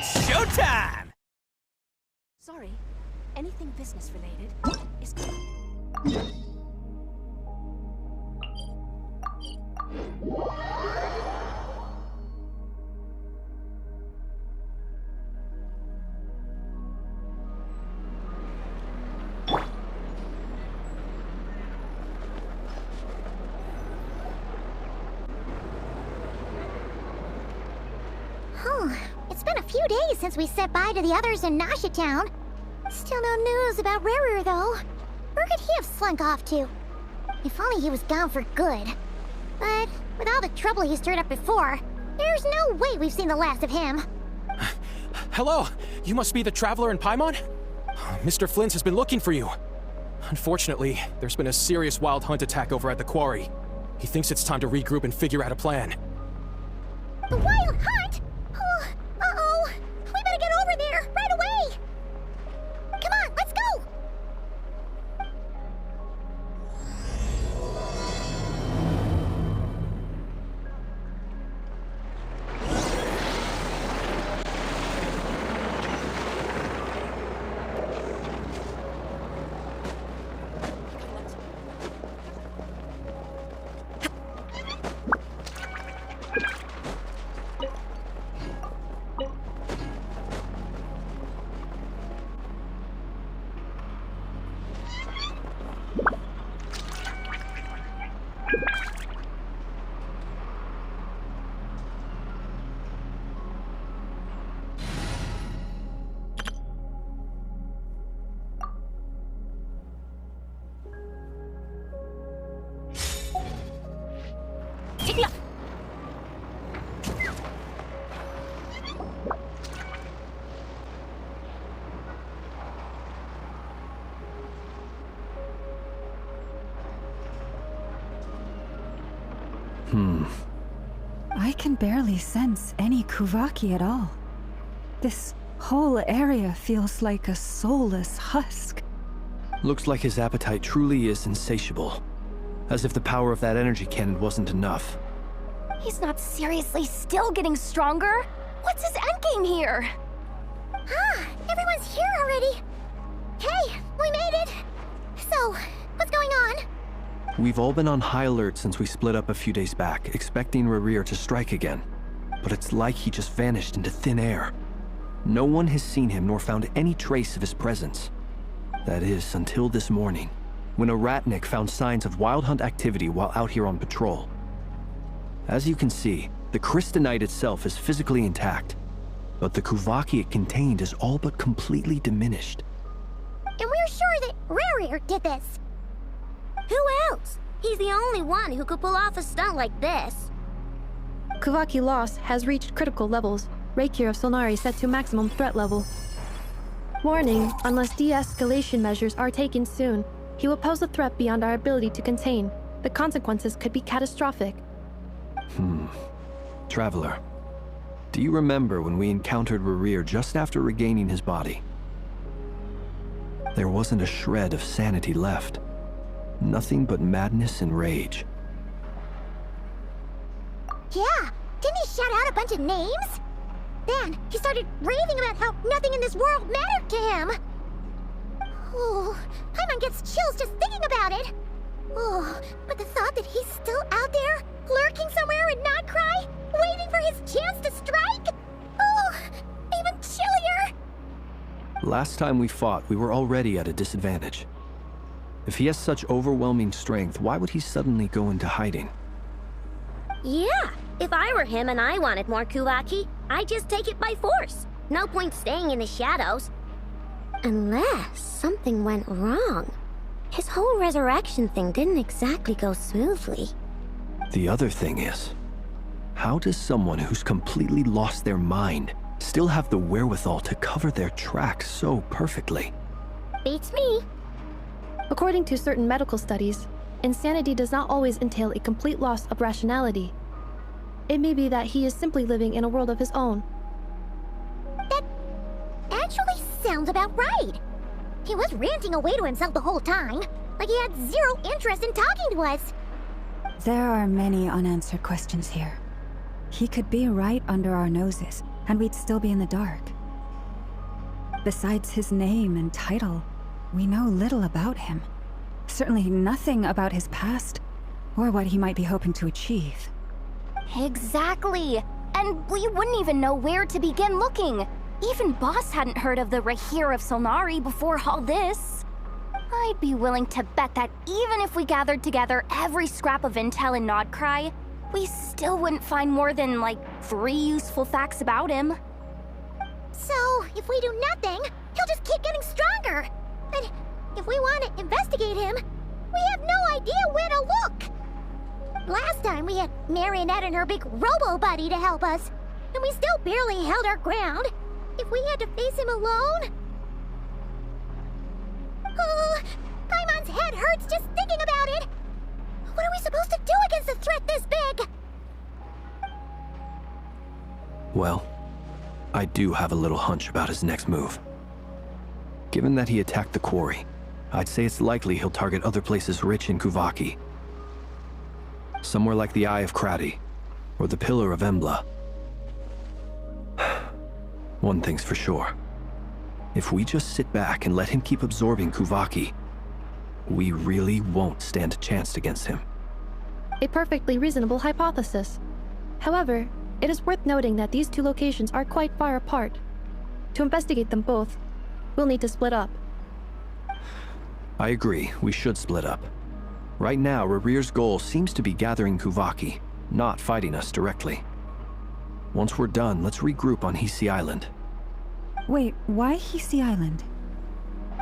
It's showtime! Sorry, anything business related is good. It's been a few days since we said bye to the others in Nasha Town. Still no news about Ruru, though. Where could he have slunk off to? If only he was gone for good. But with all the trouble he stirred up before, there's no way we've seen the last of him. Hello! You must be the traveler in Paimon? Mr. Flint has been looking for you. Unfortunately, there's been a serious wild hunt attack over at the quarry. He thinks it's time to regroup and figure out a plan. The wild hunt? Oh, uh-oh. We better get over there, right away! Come on, let's go! I can barely sense any Kuvaki at all. This whole area feels like a soulless husk. Looks like his appetite truly is insatiable. As if the power of that energy cannon wasn't enough. He's not seriously still getting stronger? What's his endgame here? Everyone's here already. Hey, we made it. So, what's going on? We've all been on high alert since we split up a few days back, expecting Rerir to strike again. But it's like he just vanished into thin air. No one has seen him nor found any trace of his presence. That is, until this morning, when a ratnik found signs of wild hunt activity while out here on patrol. As you can see, the crystalline itself is physically intact, but the Kuvaki it contained is all but completely diminished. And we're sure that Rerir did this. Who else? He's the only one who could pull off a stunt like this. Kuvaki loss has reached critical levels. Reikir of Solnari set to maximum threat level. Warning, unless de-escalation measures are taken soon, he will pose a threat beyond our ability to contain. The consequences could be catastrophic. Traveler, do you remember when we encountered Rerir just after regaining his body? There wasn't a shred of sanity left. Nothing but madness and rage. Yeah, didn't he shout out a bunch of names? Then he started raving about how nothing in this world mattered to him. Oh, Paimon gets chills just thinking about it. Oh, but the thought that he's still out there, lurking somewhere in Not Cry, waiting for his chance to strike? Oh, even chillier. Last time we fought, we were already at a disadvantage. If he has such overwhelming strength, why would he suddenly go into hiding? Yeah, if I were him and I wanted more Kuvaki, I'd just take it by force. No point staying in the shadows. Unless something went wrong. His whole resurrection thing didn't exactly go smoothly. The other thing is, how does someone who's completely lost their mind still have the wherewithal to cover their tracks so perfectly? Beats me. According to certain medical studies, insanity does not always entail a complete loss of rationality. It may be that he is simply living in a world of his own. That actually sounds about right. He was ranting away to himself the whole time, like he had zero interest in talking to us. There are many unanswered questions here. He could be right under our noses, and we'd still be in the dark. Besides his name and title, we know little about him. Certainly nothing about his past, or what he might be hoping to achieve. Exactly. And we wouldn't even know where to begin looking. Even Boss hadn't heard of the Rahir of Solnari before all this. I'd be willing to bet that even if we gathered together every scrap of intel in Nodcry, we still wouldn't find more than, like, 3 useful facts about him. So, if we do nothing, he'll just keep getting stronger. And if we want to investigate him, we have no idea where to look. Last time we had Marionette and her big robo-buddy to help us, and we still barely held our ground. If we had to face him alone... Oh, Paimon's head hurts just thinking about it. What are we supposed to do against a threat this big? Well, I do have a little hunch about his next move. Given that he attacked the quarry, I'd say it's likely he'll target other places rich in Kuvaki. Somewhere like the Eye of Krati, or the Pillar of Embla. One thing's for sure. If we just sit back and let him keep absorbing Kuvaki, we really won't stand a chance against him. A perfectly reasonable hypothesis. However, it is worth noting that these 2 locations are quite far apart. To investigate them both, we'll need to split up. I agree, we should split up. Right now, Rarir's goal seems to be gathering Kuvaki, not fighting us directly. Once we're done, let's regroup on Hisi Island. Wait, why Hisi Island?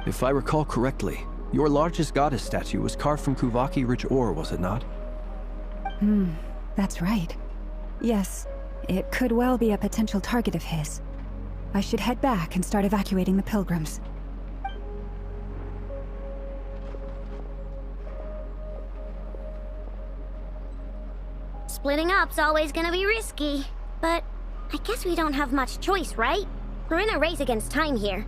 If I recall correctly, your largest goddess statue was carved from Kuvaki-rich ore, was it not? That's right. Yes, it could well be a potential target of his. I should head back and start evacuating the pilgrims. Splitting up's always gonna be risky, but I guess we don't have much choice, right? We're in a race against time here.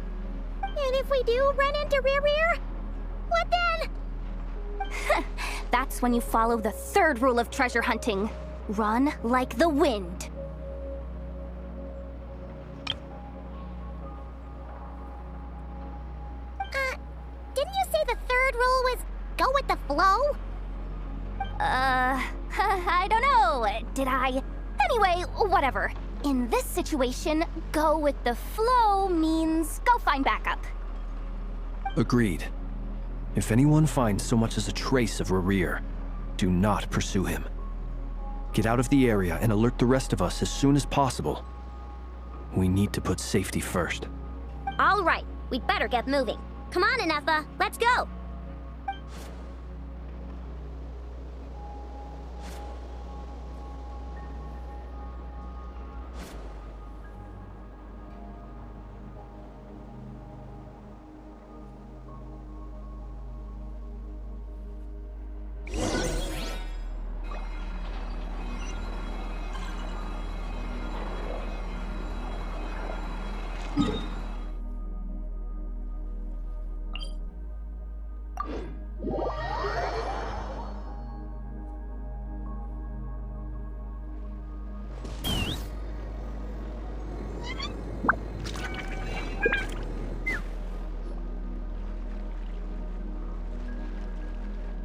And if we do run into Rarir, what then? That's when you follow the 3rd rule of treasure hunting. Run like the wind. Didn't you say the 3rd rule was go with the flow? I don't know. Did I? Anyway, whatever. In this situation, go with the flow means go find backup. Agreed. If anyone finds so much as a trace of Rarir, do not pursue him. Get out of the area and alert the rest of us as soon as possible. We need to put safety first. All right, we'd better get moving. Come on, Inefa, let's go!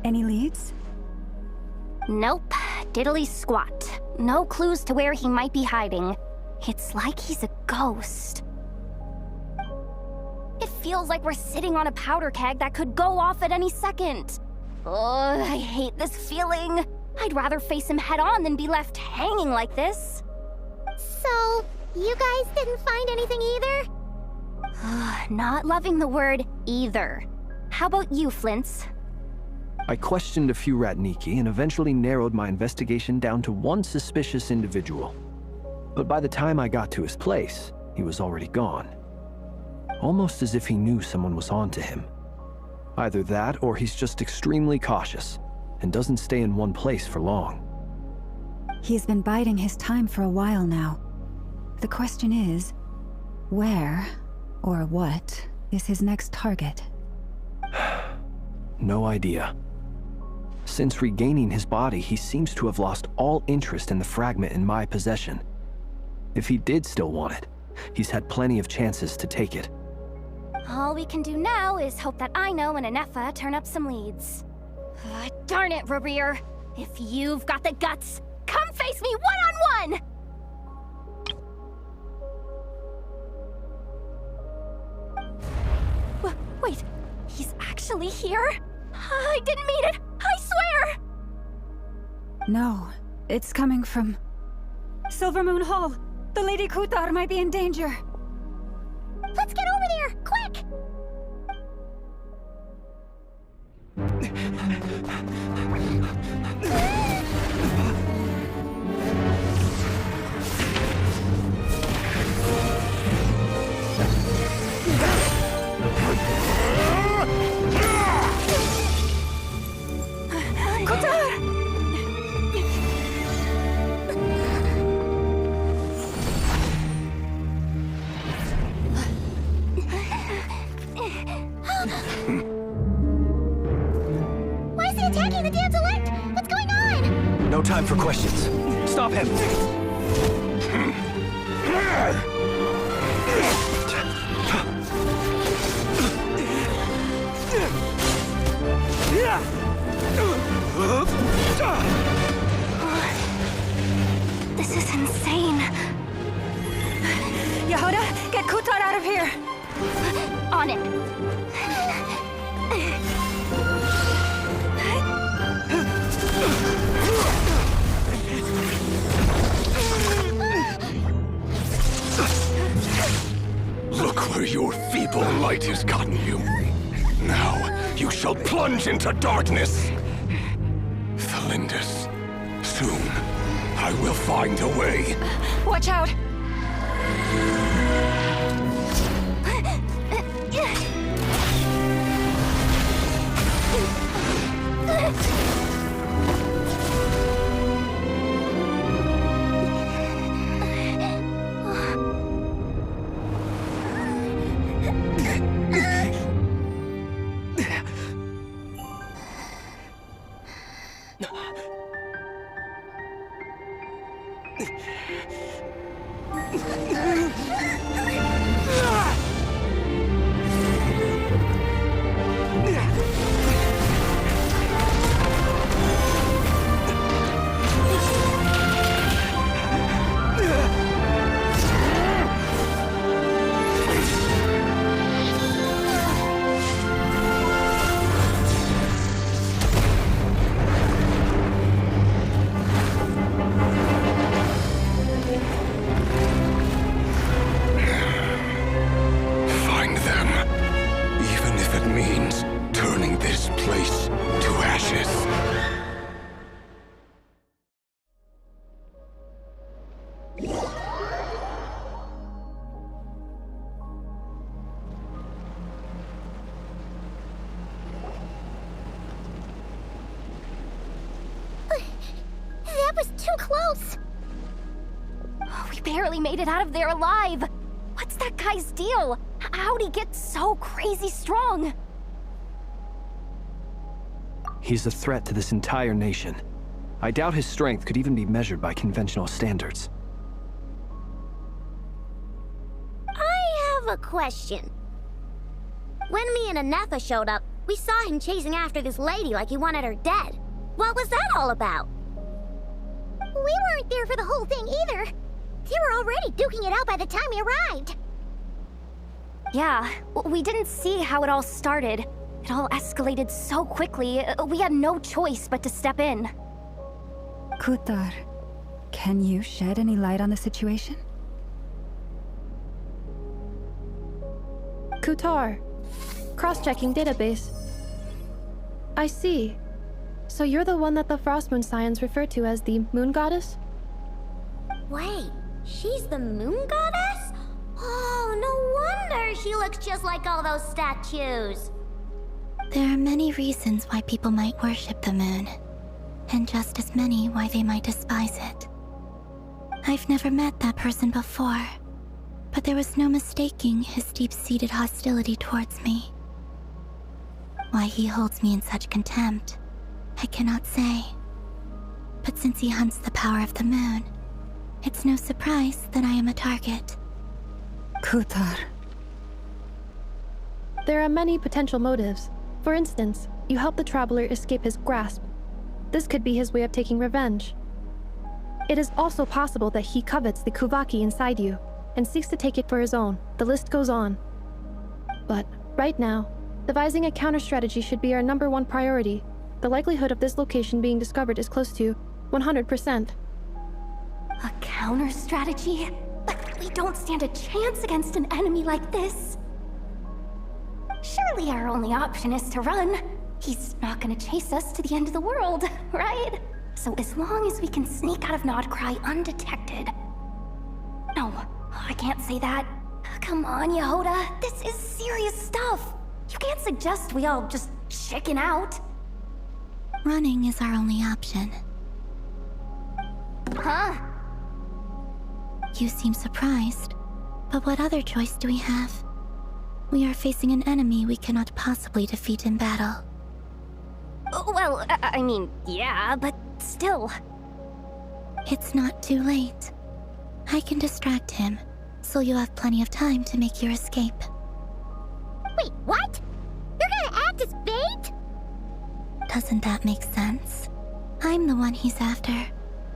Any leads? Nope. Diddly squat. No clues to where he might be hiding. It's like he's a ghost. It feels like we're sitting on a powder keg that could go off at any second. Ugh, I hate this feeling. I'd rather face him head on than be left hanging like this. So, you guys didn't find anything either? Not loving the word either. How about you, Flints? I questioned a few Ratniki and eventually narrowed my investigation down to one suspicious individual. But by the time I got to his place, he was already gone. Almost as if he knew someone was on to him. Either that or he's just extremely cautious and doesn't stay in one place for long. He's been biding his time for a while now. The question is, where or what is his next target? No idea. Since regaining his body, he seems to have lost all interest in the fragment in my possession. If he did still want it, he's had plenty of chances to take it. All we can do now is hope that Ino and Anefa turn up some leads. Darn it, Rarir! If you've got the guts, come face me one-on-one! Wait, he's actually here? I didn't mean it! I swear! No, it's coming from Silver Moon Hall. The Lady Kutar might be in danger. Let's get over there, quick! Why is he attacking the damsel elect? What's going on? No time for questions. Stop him! This is insane. Yehuda, get Kutar out of here! On it. Look where your feeble light has gotten you. Now, you shall plunge into darkness. Thalindus, soon, I will find a way. Watch out! Find them, even if it means turning this place to ashes. That was too close! We barely made it out of there alive. What's that guy's deal? How'd he get so crazy strong? He's a threat to this entire nation. I doubt his strength could even be measured by conventional standards. I have a question. When me and Anefa showed up, we saw him chasing after this lady like he wanted her dead. What was that all about? We weren't there for the whole thing either. They were already duking it out by the time we arrived. Yeah, we didn't see how it all started. It all escalated so quickly, we had no choice but to step in. Kutar, can you shed any light on the situation? Kutar. Cross-checking database. I see. So you're the one that the Frost Moon Scions refer to as the Moon Goddess? Wait, she's the moon goddess? Oh, no wonder she looks just like all those statues. There are many reasons why people might worship the moon, and just as many why they might despise it. I've never met that person before, but there was no mistaking his deep-seated hostility towards me. Why he holds me in such contempt, I cannot say. But since he hunts the power of the moon, it's no surprise that I am a target. Kutar. There are many potential motives. For instance, you help the traveler escape his grasp. This could be his way of taking revenge. It is also possible that he covets the Kuvaki inside you and seeks to take it for his own. The list goes on. But right now, devising a counter-strategy should be our #1 priority. The likelihood of this location being discovered is close to 100%. A counter strategy? But we don't stand a chance against an enemy like this. Surely our only option is to run. He's not gonna chase us to the end of the world, right? So as long as we can sneak out of Nodcry undetected. No, I can't say that. Come on, Yehoda, this is serious stuff. You can't suggest we all just chicken out. Running is our only option. Huh? You seem surprised, but what other choice do we have? We are facing an enemy we cannot possibly defeat in battle. Well, I mean, yeah, but still. It's not too late. I can distract him, so you'll have plenty of time to make your escape. Wait, what? You're gonna act as bait? Doesn't that make sense? I'm the one he's after.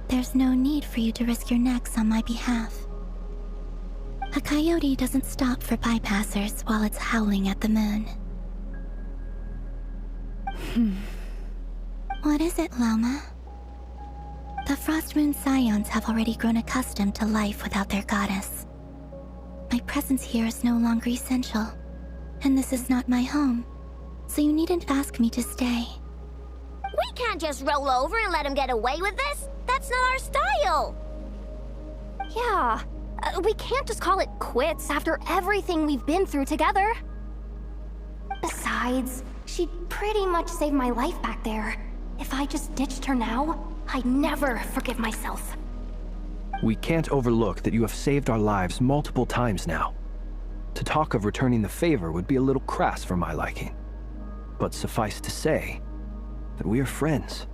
There's no need for you to risk your necks on my behalf. A coyote doesn't stop for bypassers while it's howling at the moon. What is it, Loma? The Frost Moon Scions have already grown accustomed to life without their goddess. My presence here is no longer essential, and this is not my home, so you needn't ask me to stay. We can't just roll over and let him get away with this. That's not our style. Yeah, we can't just call it quits after everything we've been through together. Besides, she'd pretty much saved my life back there. If I just ditched her now, I'd never forgive myself. We can't overlook that you have saved our lives multiple times now. To talk of returning the favor would be a little crass for my liking. But suffice to say that we are friends,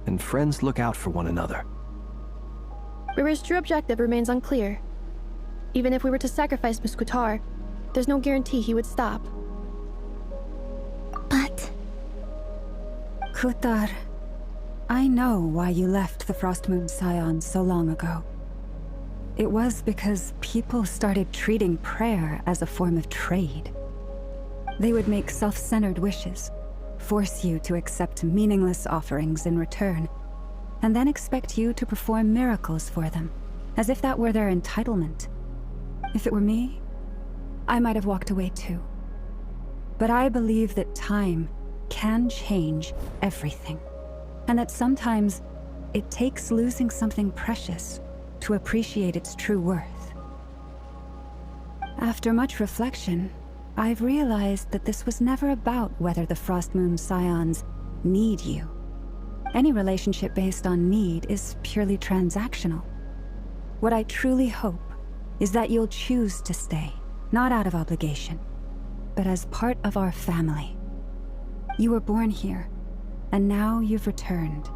and friends look out for one another. River's true objective remains unclear. Even if we were to sacrifice Muskutar, there's no guarantee he would stop. But Kutar, I know why you left the Frostmoon Scions so long ago. It was because people started treating prayer as a form of trade. They would make self-centered wishes, force you to accept meaningless offerings in return, and then expect you to perform miracles for them, as if that were their entitlement. If it were me, I might have walked away too. But I believe that time can change everything, and that sometimes it takes losing something precious to appreciate its true worth. After much reflection, I've realized that this was never about whether the Frostmoon Scions need you. Any relationship based on need is purely transactional. What I truly hope is that you'll choose to stay, not out of obligation, but as part of our family. You were born here, and now you've returned.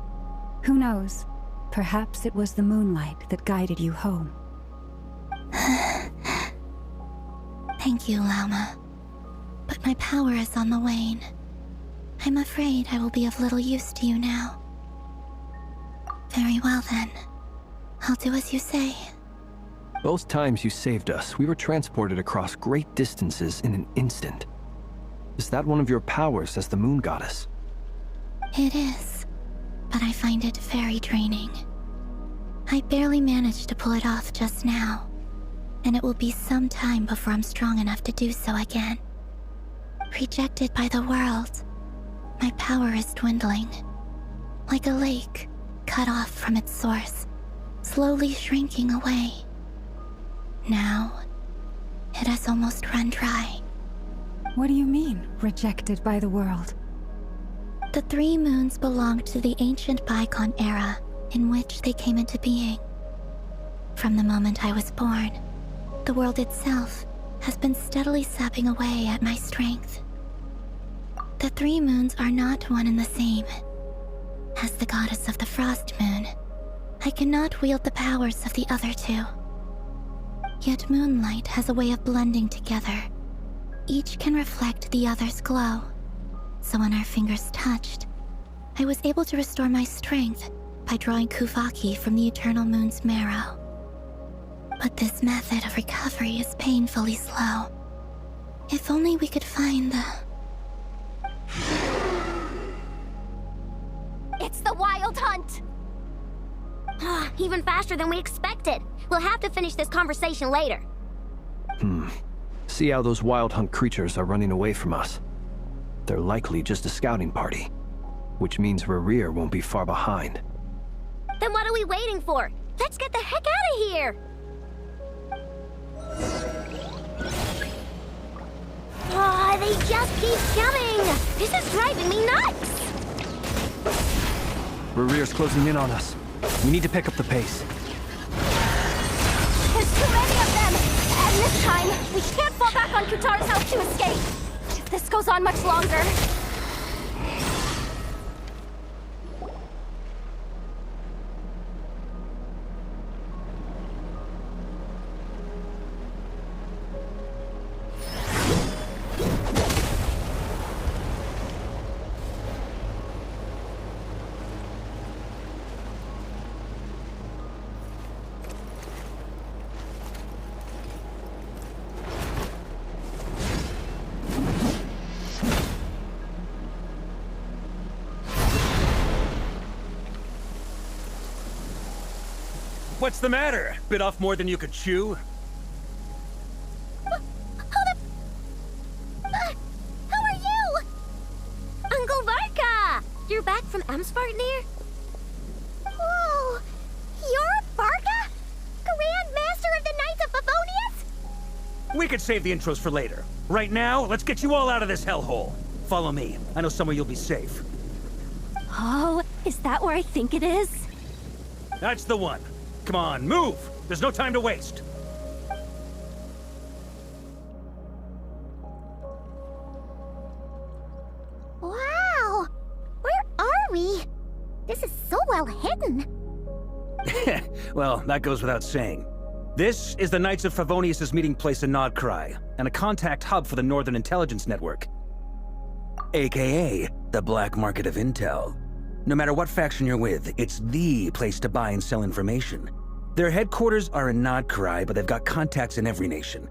Who knows? Perhaps it was the moonlight that guided you home. thank you, Lauma. But my power is on the wane. I'm afraid I will be of little use to you now. Very well then. I'll do as you say. Both times you saved us, we were transported across great distances in an instant. Is that one of your powers as the moon goddess? It is, but I find it very draining. I barely managed to pull it off just now, and it will be some time before I'm strong enough to do so again. Rejected by the world, my power is dwindling. Like a lake, cut off from its source, slowly shrinking away. Now, it has almost run dry. What do you mean, rejected by the world? The 3 moons belonged to the ancient bygone era in which they came into being. From the moment I was born, the world itself has been steadily sapping away at my strength. The 3 moons are not one and the same. As the goddess of the Frost Moon, I cannot wield the powers of the other two. Yet moonlight has a way of blending together. Each can reflect the other's glow. So when our fingers touched, I was able to restore my strength by drawing Kuvaki from the Eternal Moon's marrow. But this method of recovery is painfully slow. If only we could find the... It's the Wild Hunt! Even faster than we expected. We'll have to finish this conversation later. See how those Wild Hunt creatures are running away from us. They're likely just a scouting party, which means Rerir won't be far behind. Then what are we waiting for? Let's get the heck out of here! They just keep coming! This is driving me nuts! Rerir's closing in on us. We need to pick up the pace. There's too many of them! And this time, we can't fall back on Kutara's house to escape! If this goes on much longer... What's the matter? Bit off more than you could chew? Hold up! Who are you? Uncle Varka! You're back from Amsvartnir? Whoa! You're Varka? Grand Master of the Knights of Favonius? We could save the intros for later. Right now, let's get you all out of this hellhole. Follow me. I know somewhere you'll be safe. Oh, is that where I think it is? That's the one. Come on, move! There's no time to waste. Wow! Where are we? This is so well hidden. Well, that goes without saying. This is the Knights of Favonius' meeting place in Nodcry, and a contact hub for the Northern Intelligence Network. AKA, the black market of intel. No matter what faction you're with, it's the place to buy and sell information. Their headquarters are in Nodcry, but they've got contacts in every nation.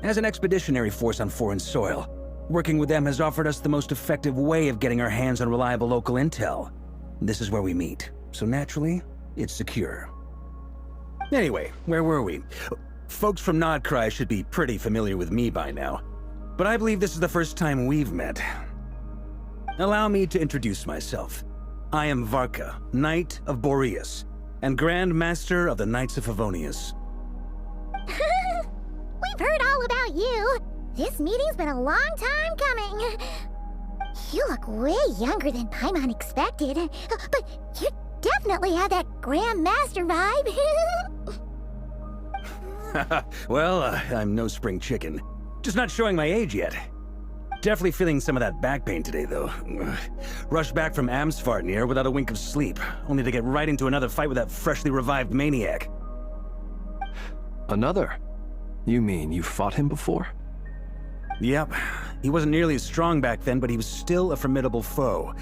As an expeditionary force on foreign soil, working with them has offered us the most effective way of getting our hands on reliable local intel. This is where we meet, so naturally, it's secure. Anyway, where were we? Folks from Nodcry should be pretty familiar with me by now, but I believe this is the first time we've met. Allow me to introduce myself. I am Varka, Knight of Boreas, and Grand Master of the Knights of Favonius. We've heard all about you. This meeting's been a long time coming. You look way younger than Paimon expected, but you definitely have that Grand Master vibe. Well, I'm no spring chicken. Just not showing my age yet. Definitely feeling some of that back pain today, though. Rushed back from Amsvartnir without a wink of sleep, only to get right into another fight with that freshly revived maniac. Another? You mean you fought him before? Yep. He wasn't nearly as strong back then, but he was still a formidable foe.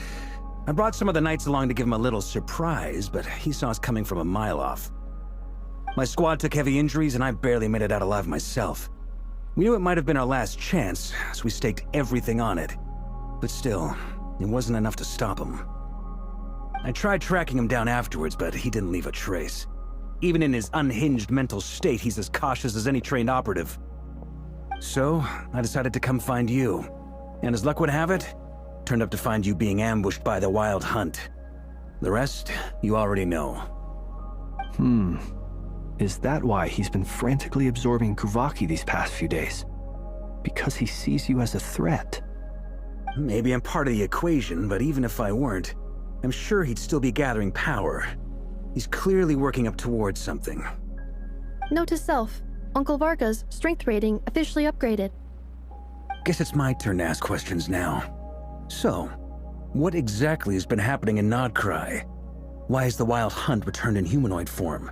I brought some of the knights along to give him a little surprise, but he saw us coming from a mile off. My squad took heavy injuries, and I barely made it out alive myself. We knew it might have been our last chance, so we staked everything on it. But still, it wasn't enough to stop him. I tried tracking him down afterwards, but he didn't leave a trace. Even in his unhinged mental state, he's as cautious as any trained operative. So, I decided to come find you. And as luck would have it, turned up to find you being ambushed by the Wild Hunt. The rest, you already know. Is that why he's been frantically absorbing Kuvaki these past few days? Because he sees you as a threat? Maybe I'm part of the equation, but even if I weren't, I'm sure he'd still be gathering power. He's clearly working up towards something. Note to self, Uncle Varka's strength rating officially upgraded. Guess it's my turn to ask questions now. So, What exactly has been happening in Nodcry? Why has the Wild Hunt returned in humanoid form?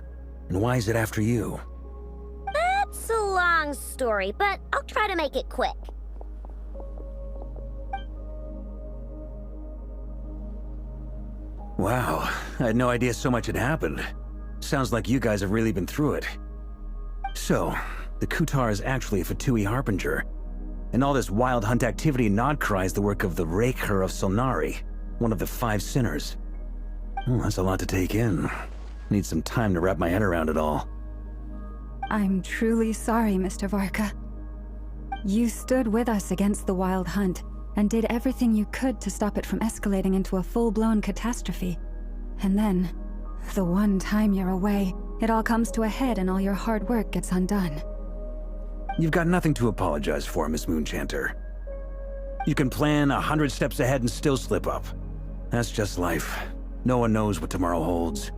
And why is it after you? That's a long story, but I'll try to make it quick. Wow, I had no idea so much had happened. Sounds like you guys have really been through it. So, the Kutar is actually a Fatui Harbinger. And all this Wild Hunt activity in Nodcry is the work of the Raker of Solnari, one of the 5 sinners. That's a lot to take in. Need some time to wrap my head around it all. I'm truly sorry, Mr. Varka. You stood with us against the Wild Hunt, and did everything you could to stop it from escalating into a full-blown catastrophe. And then, the one time you're away, it all comes to a head and all your hard work gets undone. You've got nothing to apologize for, Miss Moonchanter. You can plan 100 steps ahead and still slip up. That's just life. No one knows what tomorrow holds.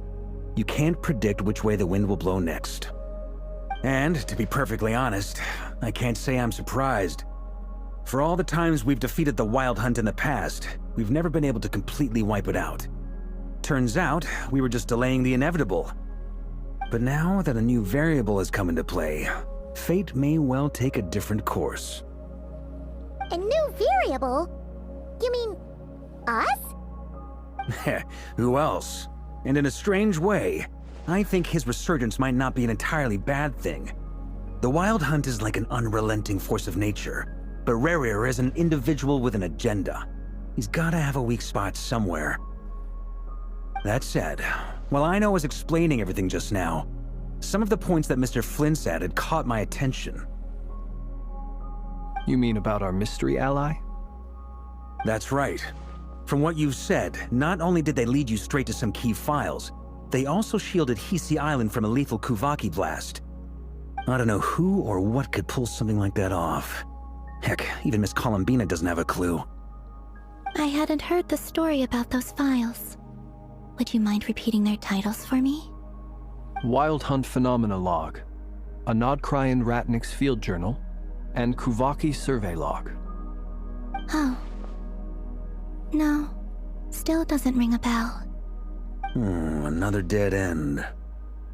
You can't predict which way the wind will blow next. And, to be perfectly honest, I can't say I'm surprised. For all the times we've defeated the Wild Hunt in the past, we've never been able to completely wipe it out. Turns out, we were just delaying the inevitable. But now that a new variable has come into play, fate may well take a different course. A new variable? You mean us? Who else? And in a strange way, I think his resurgence might not be an entirely bad thing. The Wild Hunt is like an unrelenting force of nature, but Rerir is an individual with an agenda. He's gotta have a weak spot somewhere. That said, while I was explaining everything just now, some of the points that Mr. Flynn said had caught my attention. You mean about our mystery ally? That's right. From what you've said, not only did they lead you straight to some key files, they also shielded Hisi Island from a lethal Kuvaki blast. I don't know who or what could pull something like that off. Heck, even Miss Columbina doesn't have a clue. I hadn't heard the story about those files. Would you mind repeating their titles for me? Wild Hunt Phenomena Log, a Nodcryan Ratnik's Field Journal, and Kuvaki Survey Log. Oh. No. Still doesn't ring a bell. Another dead end.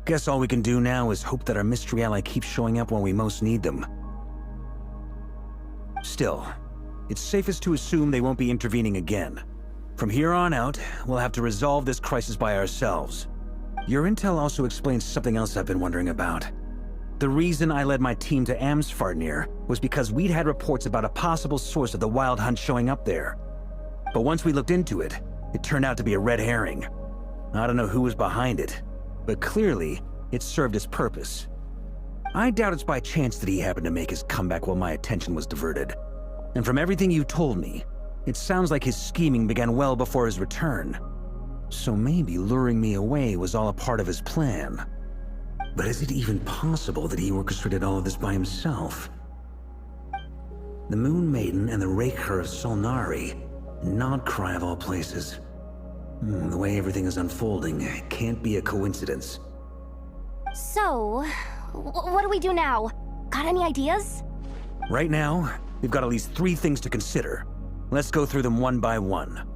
Guess all we can do now is hope that our mystery ally keeps showing up when we most need them. Still, it's safest to assume they won't be intervening again. From here on out, we'll have to resolve this crisis by ourselves. Your intel also explains something else I've been wondering about. The reason I led my team to Amsfarnir was because we'd had reports about a possible source of the Wild Hunt showing up there. But once we looked into it, it turned out to be a red herring. I don't know who was behind it, but clearly, it served its purpose. I doubt it's by chance that he happened to make his comeback while my attention was diverted. And from everything you told me, it sounds like his scheming began well before his return. So maybe luring me away was all a part of his plan. But is it even possible that he orchestrated all of this by himself? The Moon Maiden and the Raker of Solnari, Nodcry of all places. The way everything is unfolding, it can't be a coincidence. So, what do we do now? Got any ideas? Right now, we've got at least 3 things to consider. Let's go through them one by one.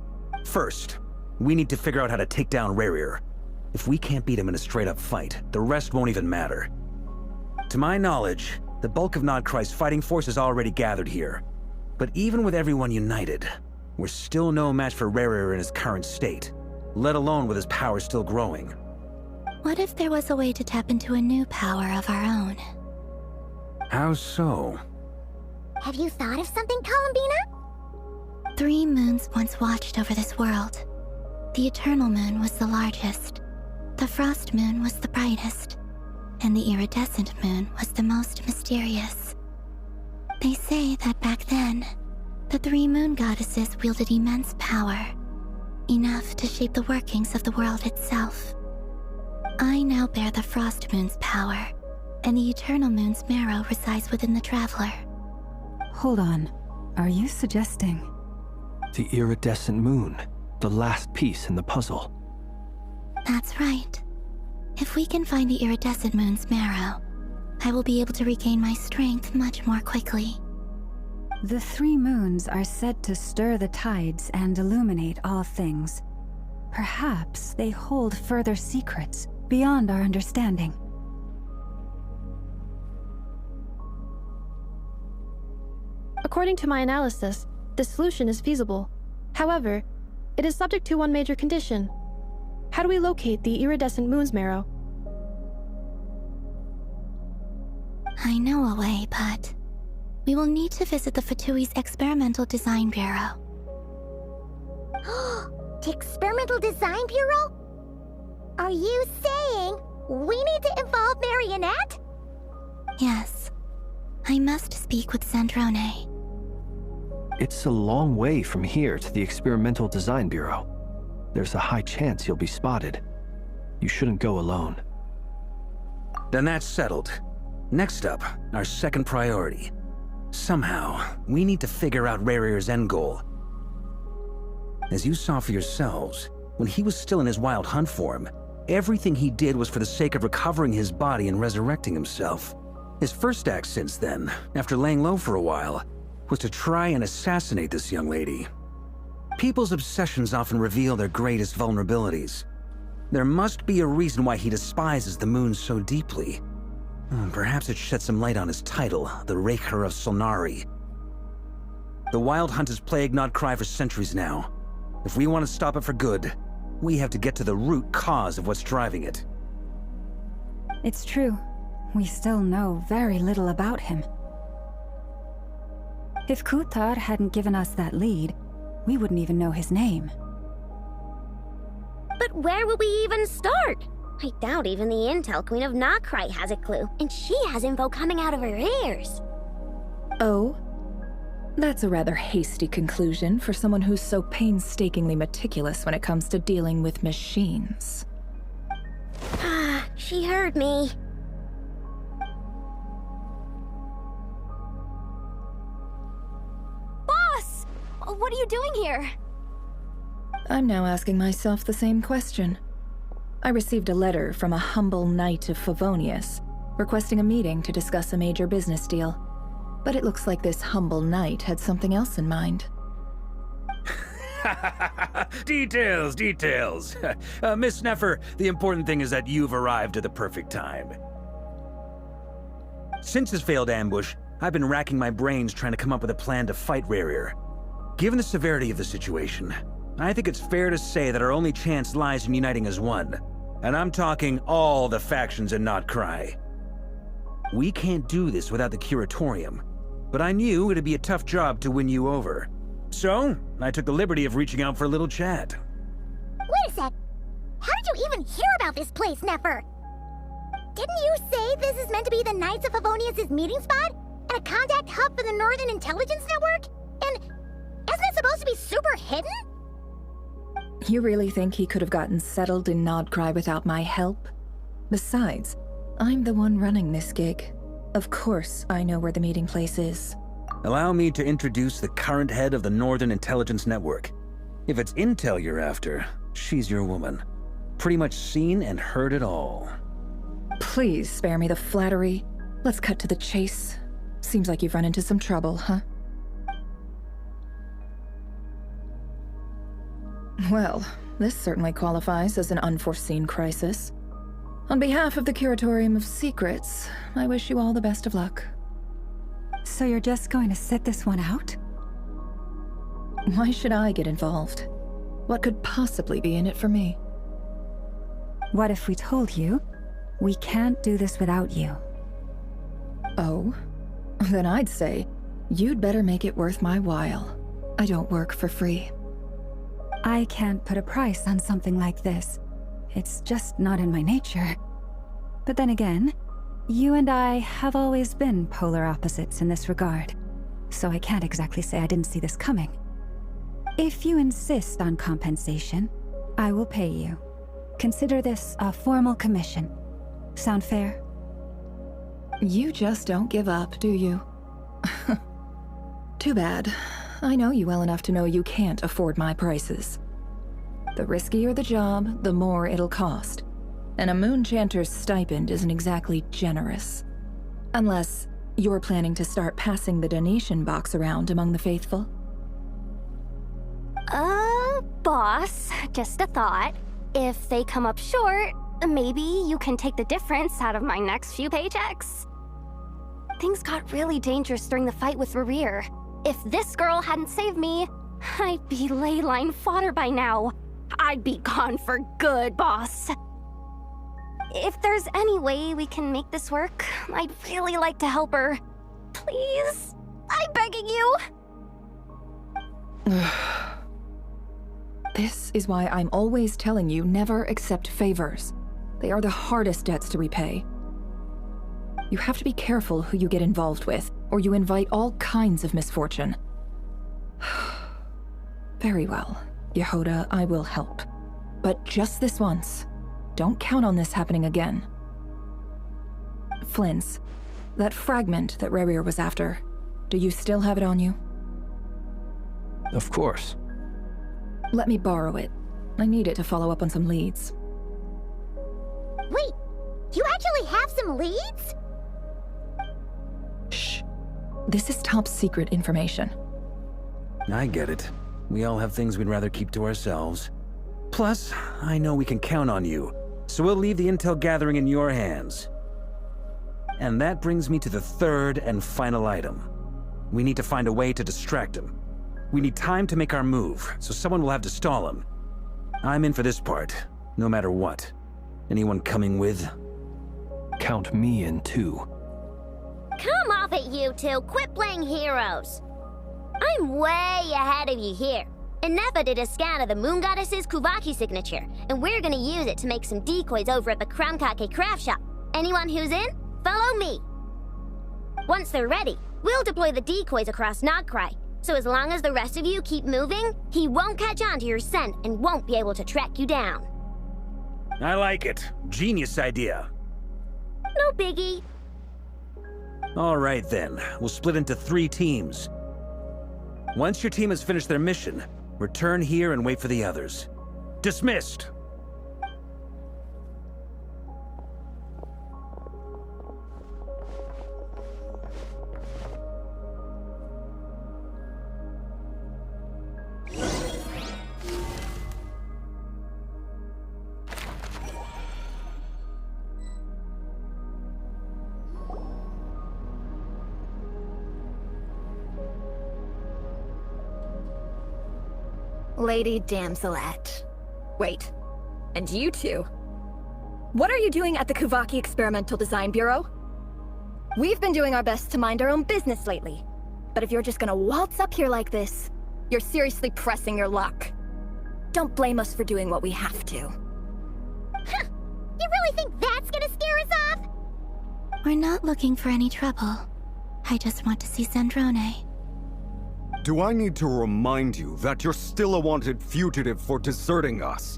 First, we need to figure out how to take down Rerir. If we can't beat him in a straight-up fight, the rest won't even matter. To my knowledge, the bulk of Nodcry's fighting force is already gathered here. But even with everyone united, we're still no match for Rerir in his current state, let alone with his power still growing. What if there was a way to tap into a new power of our own? How so? Have you thought of something, Columbina? 3 moons once watched over this world. The Eternal Moon was the largest. The Frost Moon was the brightest. And the Iridescent Moon was the most mysterious. They say that back then, the 3 moon goddesses wielded immense power, enough to shape the workings of the world itself. I now bear the Frost Moon's power, and the Eternal Moon's marrow resides within the Traveler. Hold on. Are you suggesting? The Iridescent Moon, the last piece in the puzzle. That's right. If we can find the Iridescent Moon's marrow, I will be able to regain my strength much more quickly. The 3 moons are said to stir the tides and illuminate all things. Perhaps they hold further secrets beyond our understanding. According to my analysis, this solution is feasible. However, it is subject to one major condition. How do we locate the iridescent moon's marrow? I know a way, but we will need to visit the Fatui's Experimental Design Bureau. The Experimental Design Bureau? Are you saying we need to involve Marionette? Yes. I must speak with Sandrone. It's a long way from here to the Experimental Design Bureau. There's a high chance you'll be spotted. You shouldn't go alone. Then that's settled. Next up, our second priority. Somehow, we need to figure out Rarir's end goal. As you saw for yourselves, when he was still in his wild hunt form, everything he did was for the sake of recovering his body and resurrecting himself. His first act since then, after laying low for a while, was to try and assassinate this young lady. People's obsessions often reveal their greatest vulnerabilities. There must be a reason why he despises the moon so deeply. Perhaps it sheds some light on his title, the Raker of Solnari. The Wild Hunt has plagued Nodcry for centuries now. If we want to stop it for good, we have to get to the root cause of what's driving it. It's true. We still know very little about him. If Kuthar hadn't given us that lead, we wouldn't even know his name. But where would we even start? I doubt even the Intel Queen of Nodcry has a clue, and she has info coming out of her ears. Oh? That's a rather hasty conclusion for someone who's so painstakingly meticulous when it comes to dealing with machines. She heard me. Boss! What are you doing here? I'm now asking myself the same question. I received a letter from a humble knight of Favonius, requesting a meeting to discuss a major business deal. But it looks like this humble knight had something else in mind. Details, details. Miss Sneffer, the important thing is that you've arrived at the perfect time. Since his failed ambush, I've been racking my brains trying to come up with a plan to fight Rarir. Given the severity of the situation, I think it's fair to say that our only chance lies in uniting as one. And I'm talking all the factions in Nodcry. We can't do this without the Curatorium, but I knew it'd be a tough job to win you over. So, I took the liberty of reaching out for a little chat. Wait a sec. How did you even hear about this place, Nefer? Didn't you say this is meant to be the Knights of Favonius' meeting spot? And a contact hub for the Northern Intelligence Network? And isn't it supposed to be super hidden? You really think he could have gotten settled in Nodcry without my help? Besides, I'm the one running this gig. Of course I know where the meeting place is. Allow me to introduce the current head of the Northern Intelligence Network. If it's intel you're after, she's your woman. Pretty much seen and heard it all. Please spare me the flattery. Let's cut to the chase. Seems like you've run into some trouble, huh? Well, this certainly qualifies as an unforeseen crisis. On behalf of the Curatorium of Secrets, I wish you all the best of luck. So you're just going to sit this one out? Why should I get involved? What could possibly be in it for me? What if we told you we can't do this without you? Oh? Then I'd say you'd better make it worth my while. I don't work for free. I can't put a price on something like this. It's just not in my nature. But then again, you and I have always been polar opposites in this regard, so I can't exactly say I didn't see this coming. If you insist on compensation, I will pay you. Consider this a formal commission. Sound fair? You just don't give up, do you? Too bad. I know you well enough to know you can't afford my prices. The riskier the job, the more it'll cost. And a Moonchanter's stipend isn't exactly generous. Unless You're planning to start passing the donation box around among the faithful? Boss, just a thought. If they come up short, maybe you can take the difference out of my next few paychecks. Things got really dangerous during the fight with Rerir. If this girl hadn't saved me, I'd be ley line fodder by now. I'd be gone for good, boss. If there's any way we can make this work, I'd really like to help her. Please? I'm begging you! This is why I'm always telling you never accept favors. They are the hardest debts to repay. You have to be careful who you get involved with, or you invite all kinds of misfortune. Very well, Yehoda, I will help. But just this once. Don't count on this happening again. Flins, that fragment that Rerir was after, do you still have it on you? Of course. Let me borrow it. I need it to follow up on some leads. Wait, you actually have some leads? Shh. This is top secret information. I get it. We all have things we'd rather keep to ourselves. Plus, I know we can count on you, so we'll leave the intel gathering in your hands. And that brings me to the third and final item. We need to find a way to distract him. We need time to make our move, so someone will have to stall him. I'm in for this part, no matter what. Anyone coming with? Count me in too. Come off it, you two. Quit playing heroes. I'm way ahead of you here. Ineppa did a scan of the Moon Goddess's Kuvaki signature, and we're gonna use it to make some decoys over at the Krumkake craft shop. Anyone who's in, follow me. Once they're ready, we'll deploy the decoys across Nogcry. So as long as the rest of you keep moving, he won't catch on to your scent and won't be able to track you down. I like it. Genius idea. No biggie. All right then, we'll split into 3 teams. Once your team has finished their mission, return here and wait for the others. Dismissed! Lady Damselette. Wait, and you two? What are you doing at the Kuvaki Experimental Design Bureau? We've been doing our best to mind our own business lately. But if you're just gonna waltz up here like this, you're seriously pressing your luck. Don't blame us for doing what we have to. Huh! You really think that's gonna scare us off? We're not looking for any trouble. I just want to see Zandrone. Do I need to remind you that you're still a wanted fugitive for deserting us?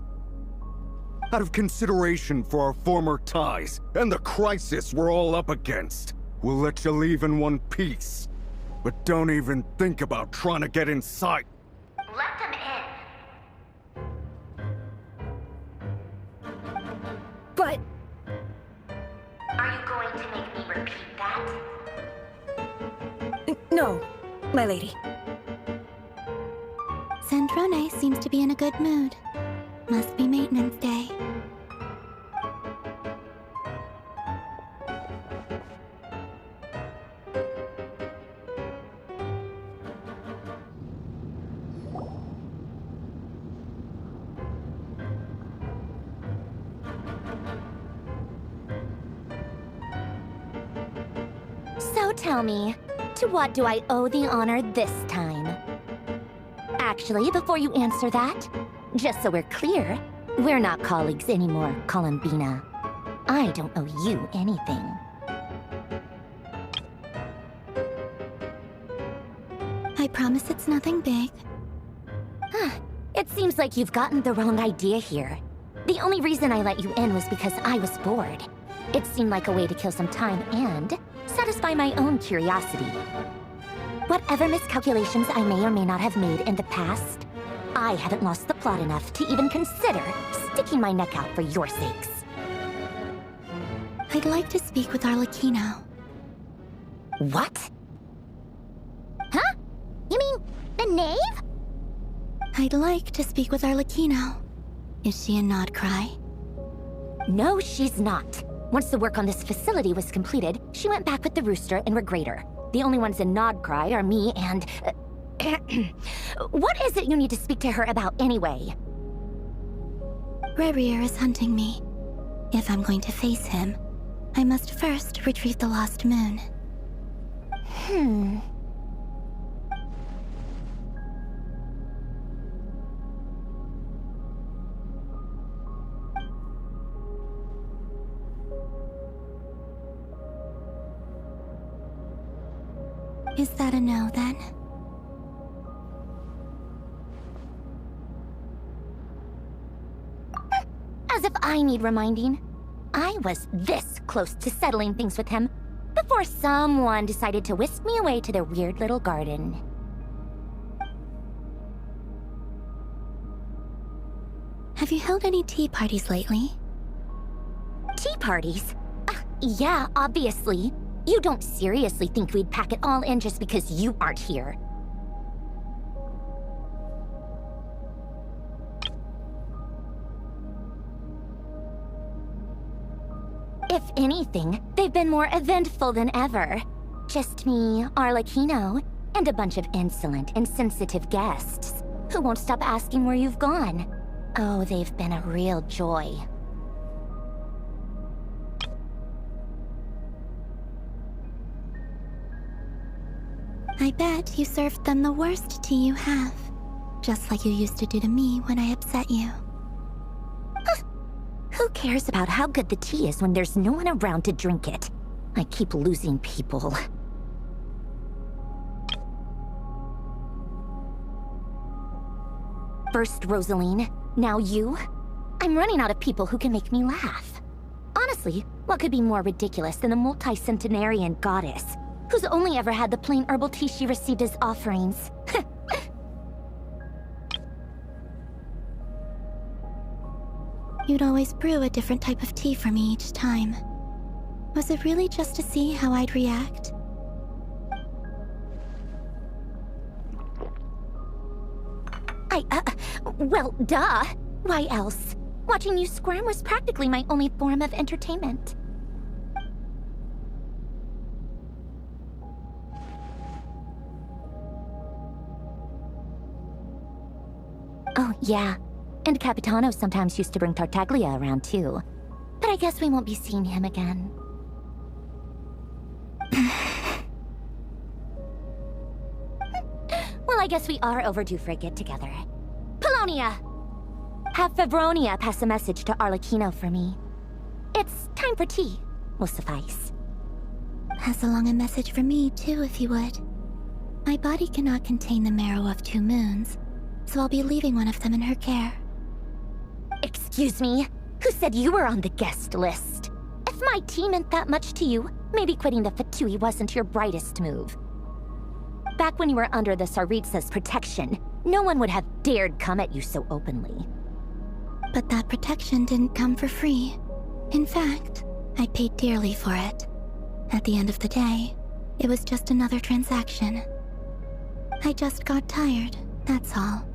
Out of consideration for our former ties and the crisis we're all up against, we'll let you leave in one piece. But don't even think about trying to get inside. Let them in. But... Are you going to make me repeat that? no, my lady. Zandrone seems to be in a good mood. Must be maintenance day. So tell me, to what do I owe the honor this time? Actually, before you answer that, just so we're clear, we're not colleagues anymore, Columbina. I don't owe you anything. I promise it's nothing big. It seems like you've gotten the wrong idea here. The only reason I let you in was because I was bored. It seemed like a way to kill some time and satisfy my own curiosity. Whatever miscalculations I may or may not have made in the past, I haven't lost the plot enough to even consider sticking my neck out for your sakes. I'd like to speak with Arlecchino. What? Huh? You mean the knave? I'd like to speak with Arlecchino. Is she in Nodcry? No, she's not. Once the work on this facility was completed, she went back with the Rooster and Regrator. The only ones in Nodcry are me and... What is it you need to speak to her about anyway? Rerir is hunting me. If I'm going to face him, I must first retrieve the lost moon. Is that a no, then? As if I need reminding. I was this close to settling things with him before someone decided to whisk me away to their weird little garden. Have you held any tea parties lately? Tea parties? Yeah, obviously. You don't seriously think we'd pack it all in just because you aren't here. If anything, they've been more eventful than ever. Just me, Arlecchino, and a bunch of insolent, insensitive guests who won't stop asking where you've gone. Oh, they've been a real joy. I bet you served them the worst tea you have. Just like you used to do to me when I upset you. Who cares about how good the tea is when there's no one around to drink it? I keep losing people. First Rosaline, now you? I'm running out of people who can make me laugh. Honestly, what could be more ridiculous than a multi-centenarian goddess who's only ever had the plain herbal tea she received as offerings? You'd always brew a different type of tea for me each time. Was it really just to see how I'd react? Well, duh. Why else? Watching you squirm was practically my only form of entertainment. Oh, yeah. And Capitano sometimes used to bring Tartaglia around, too. But I guess we won't be seeing him again. Well, I guess we are overdue for a get-together. Polonia! Have Favronia pass a message to Arlecchino for me. It's time for tea. Will suffice. Pass along a message for me, too, if you would. My body cannot contain the marrow of 2 moons, so I'll be leaving one of them in her care. Excuse me? Who said you were on the guest list? If my tea meant that much to you, maybe quitting the Fatui wasn't your brightest move. Back when you were under the Tsaritsa's protection, no one would have dared come at you so openly. But that protection didn't come for free. In fact, I paid dearly for it. At the end of the day, it was just another transaction. I just got tired, that's all.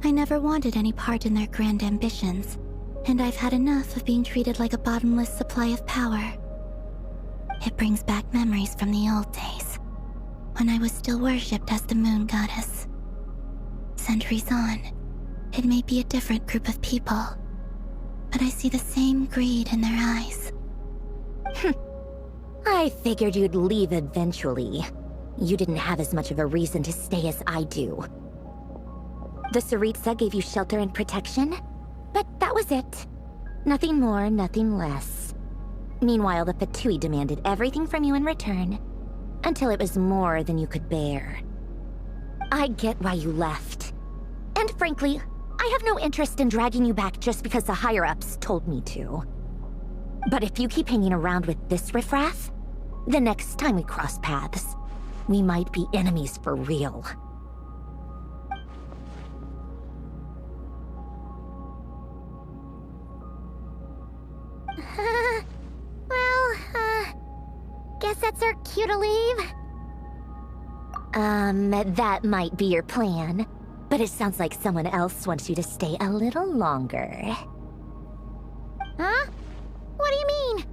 I never wanted any part in their grand ambitions, and I've had enough of being treated like a bottomless supply of power. It brings back memories from the old days, when I was still worshipped as the moon goddess. Centuries on, it may be a different group of people, but I see the same greed in their eyes. I figured you'd leave eventually. You didn't have as much of a reason to stay as I do. The Tsaritsa gave you shelter and protection, but that was it. Nothing more, nothing less. Meanwhile, the Fatui demanded everything from you in return, until it was more than you could bear. I get why you left. And frankly, I have no interest in dragging you back just because the higher-ups told me to. But if you keep hanging around with this riffraff, the next time we cross paths, we might be enemies for real. Guess that's our cue to leave. That might be your plan, but it sounds like someone else wants you to stay a little longer. Huh? What do you mean?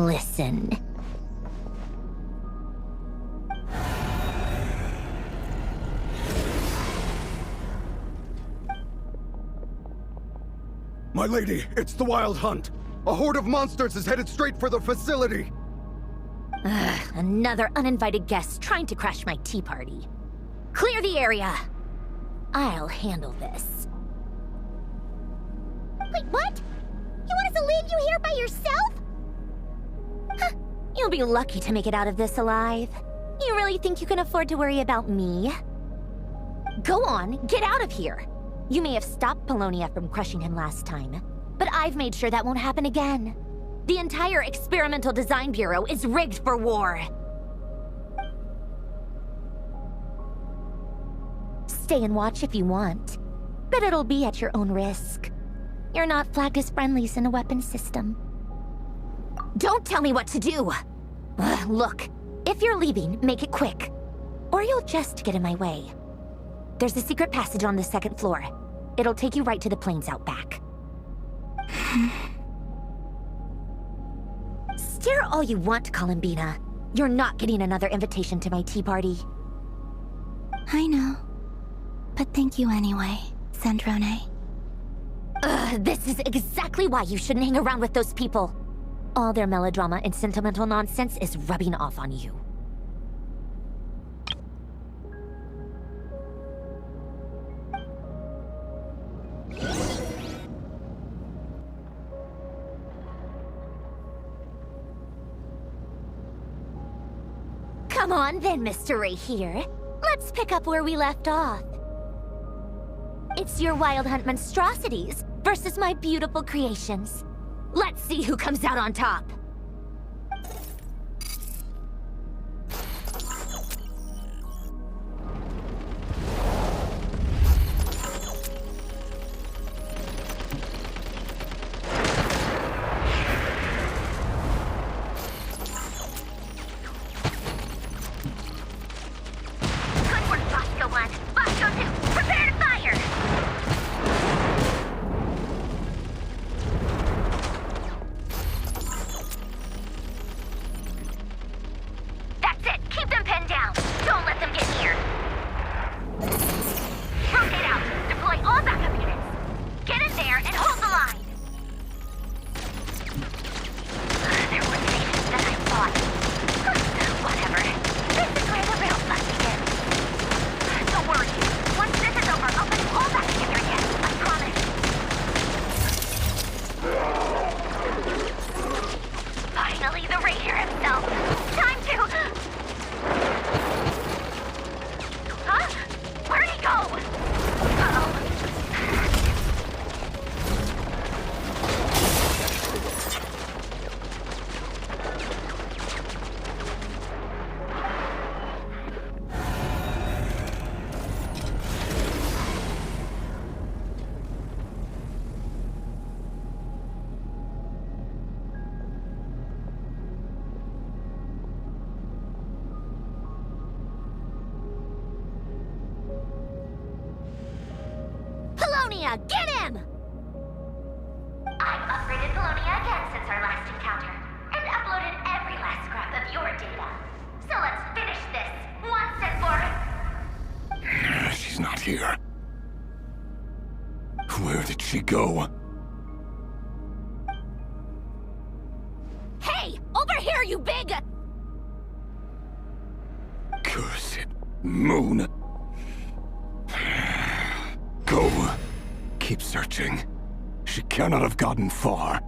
Listen. My lady, it's the Wild Hunt. A horde of monsters is headed straight for the facility. Ugh, another uninvited guest trying to crash my tea party. Clear the area. I'll handle this. Wait, what? You want us to leave you here by yourself? Huh, you'll be lucky to make it out of this alive. You really think you can afford to worry about me? Go on, get out of here. You may have stopped Polonia from crushing him last time, but I've made sure that won't happen again. The entire Experimental Design Bureau is rigged for war. Stay and watch if you want, but it'll be at your own risk. You're not flagged as friendlies in the weapons system. Don't tell me what to do! Ugh, look, if you're leaving, make it quick, or you'll just get in my way. There's a secret passage on the second floor. It'll take you right to the plains out back. Stare all you want, Columbina. You're not getting another invitation to my tea party. I know. But thank you anyway, Sandrone. This is exactly why you shouldn't hang around with those people. All their melodrama and sentimental nonsense is rubbing off on you. Come on then, Mr. Ray here. Let's pick up where we left off. It's your Wild Hunt monstrosities versus my beautiful creations. Let's see who comes out on top. Good work, Bosco 1. Bosco 2, prepare to fire! That's it! Keep them pinned down! Don't let them get near! Rotate out! Deploy all backup units! Get in there and hold the line! They're more dangerous than I thought. Whatever. This is where the real fun begins. Don't worry. Once this is over, I'll put you all back together again. I promise. Finally, the Ranger himself. Time to... Huh? Where'd he go? Uh-oh. Polonia, get him! I've upgraded Polonia again since our last encounter, and uploaded every last scrap of your data. So let's finish this, once and for... She's not here. Where did she go? Hey! Over here, you big... Cursed moon. Go. Keep searching. She cannot have gotten far.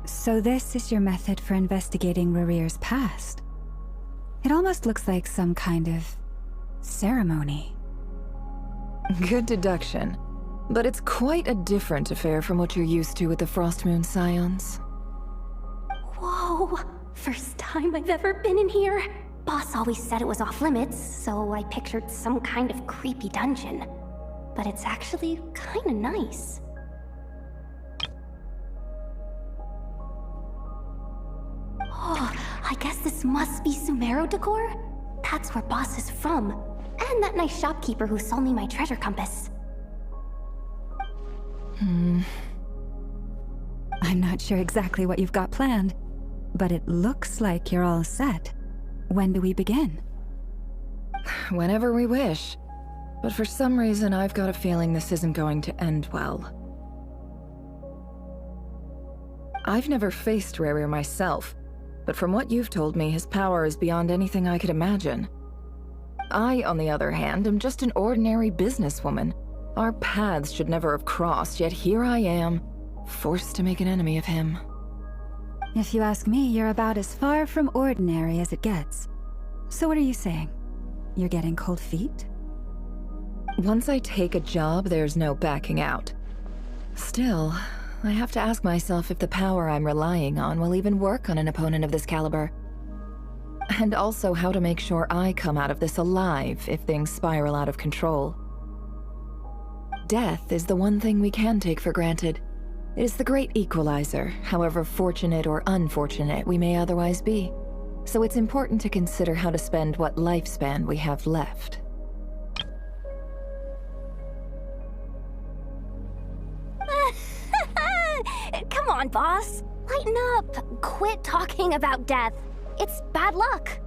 So this is your method for investigating Rarir's past? It almost looks like some kind of ceremony. Good deduction. But it's quite a different affair from what you're used to with the Frostmoon Scions. Whoa! First time I've ever been in here. Boss always said it was off limits, so I pictured some kind of creepy dungeon. But it's actually kinda nice. Oh, I guess this must be Sumeru decor? That's where Boss is from. And that nice shopkeeper who sold me my treasure compass. I'm not sure exactly what you've got planned, but it looks like you're all set. When do we begin? Whenever we wish. But for some reason, I've got a feeling this isn't going to end well. I've never faced Rarir myself, but from what you've told me, his power is beyond anything I could imagine. I, on the other hand, am just an ordinary businesswoman. Our paths should never have crossed, yet here I am, forced to make an enemy of him. If you ask me, you're about as far from ordinary as it gets. So what are you saying? You're getting cold feet? Once I take a job, there's no backing out. Still, I have to ask myself if the power I'm relying on will even work on an opponent of this caliber. And also how to make sure I come out of this alive if things spiral out of control. Death is the one thing we can take for granted. It is the great equalizer, however fortunate or unfortunate we may otherwise be. So it's important to consider how to spend what lifespan we have left. Come on, boss. Lighten up. Quit talking about death. It's bad luck.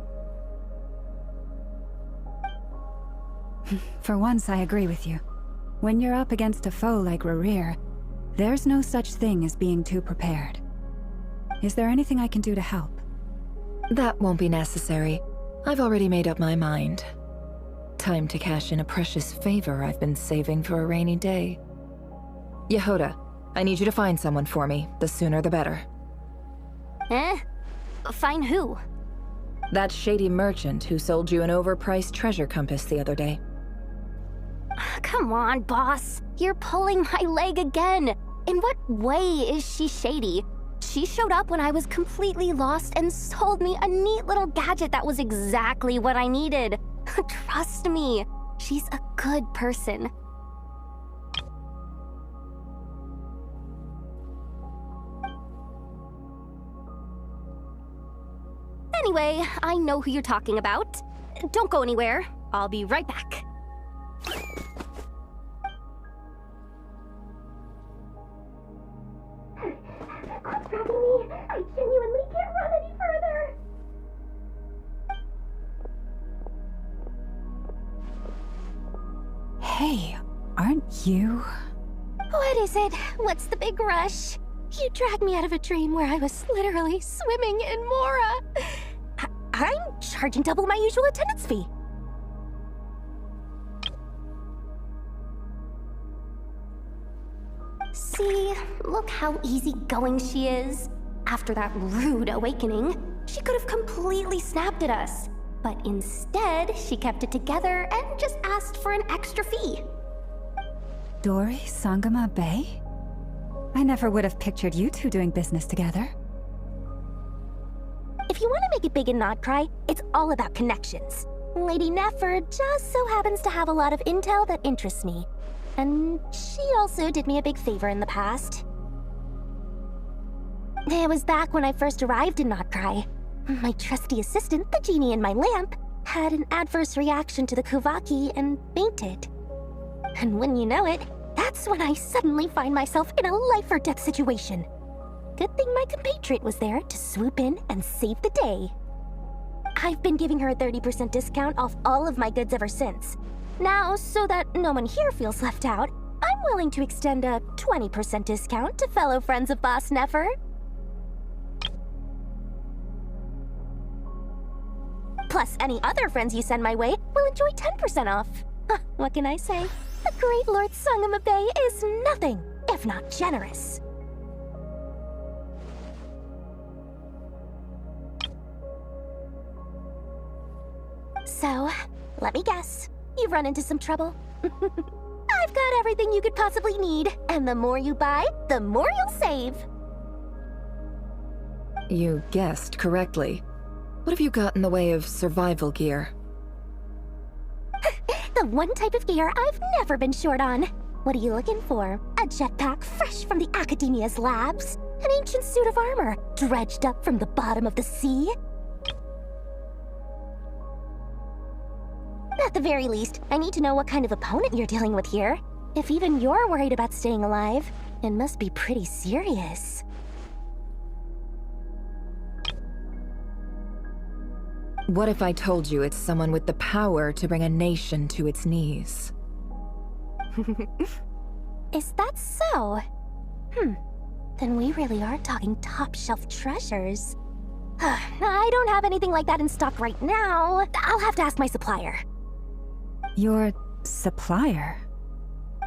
For once, I agree with you. When you're up against a foe like Rarir, there's no such thing as being too prepared. Is there anything I can do to help? That won't be necessary. I've already made up my mind. Time to cash in a precious favor I've been saving for a rainy day. Yehoda, I need you to find someone for me. The sooner the better. Find who? That shady merchant who sold you an overpriced treasure compass the other day. Come on, boss. You're pulling my leg again. In what way is she shady? She showed up when I was completely lost and sold me a neat little gadget that was exactly what I needed. Trust me, she's a good person. Anyway, I know who you're talking about. Don't go anywhere. I'll be right back. Quit grabbing me. I genuinely can't run any further. Hey, aren't you? What is it? What's the big rush? You dragged me out of a dream where I was literally swimming in Mora. I'm charging double my usual attendance fee. See, look how easygoing she is. After that rude awakening, she could have completely snapped at us. But instead, she kept it together and just asked for an extra fee. Dori Sangama Bay? I never would have pictured you two doing business together. If you want to make it big in Nodcry, it's all about connections. Lady Nefer just so happens to have a lot of intel that interests me. And she also did me a big favor in the past. It was back when I first arrived in Nodcry. My trusty assistant, the genie in my lamp, had an adverse reaction to the Kuvaki and fainted. And when you know it, that's when I suddenly find myself in a life-or-death situation. Good thing my compatriot was there to swoop in and save the day. I've been giving her a 30% discount off all of my goods ever since. Now, so that no one here feels left out, I'm willing to extend a 20% discount to fellow friends of Boss Nefer. Plus, any other friends you send my way will enjoy 10% off. What can I say? The great Lord Sangama Bay is nothing if not generous. So, let me guess. You've run into some trouble. I've got everything you could possibly need, and the more you buy, the more you'll save. You guessed correctly. What have you got in the way of survival gear? The one type of gear I've never been short on. What are you looking for? A jetpack fresh from the Academia's labs? An ancient suit of armor dredged up from the bottom of the sea? At the very least, I need to know what kind of opponent you're dealing with here. If even you're worried about staying alive, it must be pretty serious. What if I told you it's someone with the power to bring a nation to its knees? Is that so? Then we really are talking top-shelf treasures. I don't have anything like that in stock right now. I'll have to ask my supplier. Your supplier?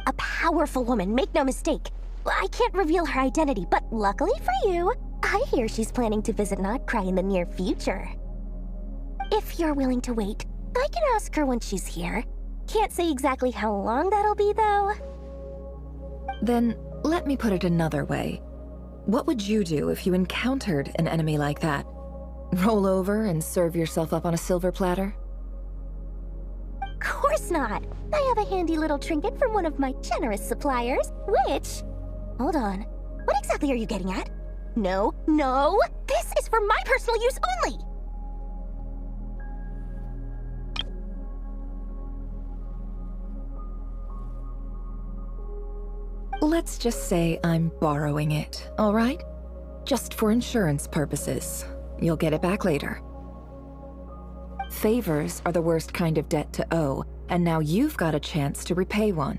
A powerful woman, make no mistake. I can't reveal her identity, but luckily for you, I hear she's planning to visit Notcry in the near future. If you're willing to wait, I can ask her when she's here. Can't say exactly how long that'll be, though. Then, let me put it another way. What would you do if you encountered an enemy like that? Roll over and serve yourself up on a silver platter? Of course not! I have a handy little trinket from one of my generous suppliers, which... Hold on. What exactly are you getting at? No, no! This is for my personal use only! Let's just say I'm borrowing it, all right? Just for insurance purposes. You'll get it back later. Favors are the worst kind of debt to owe, and now you've got a chance to repay one.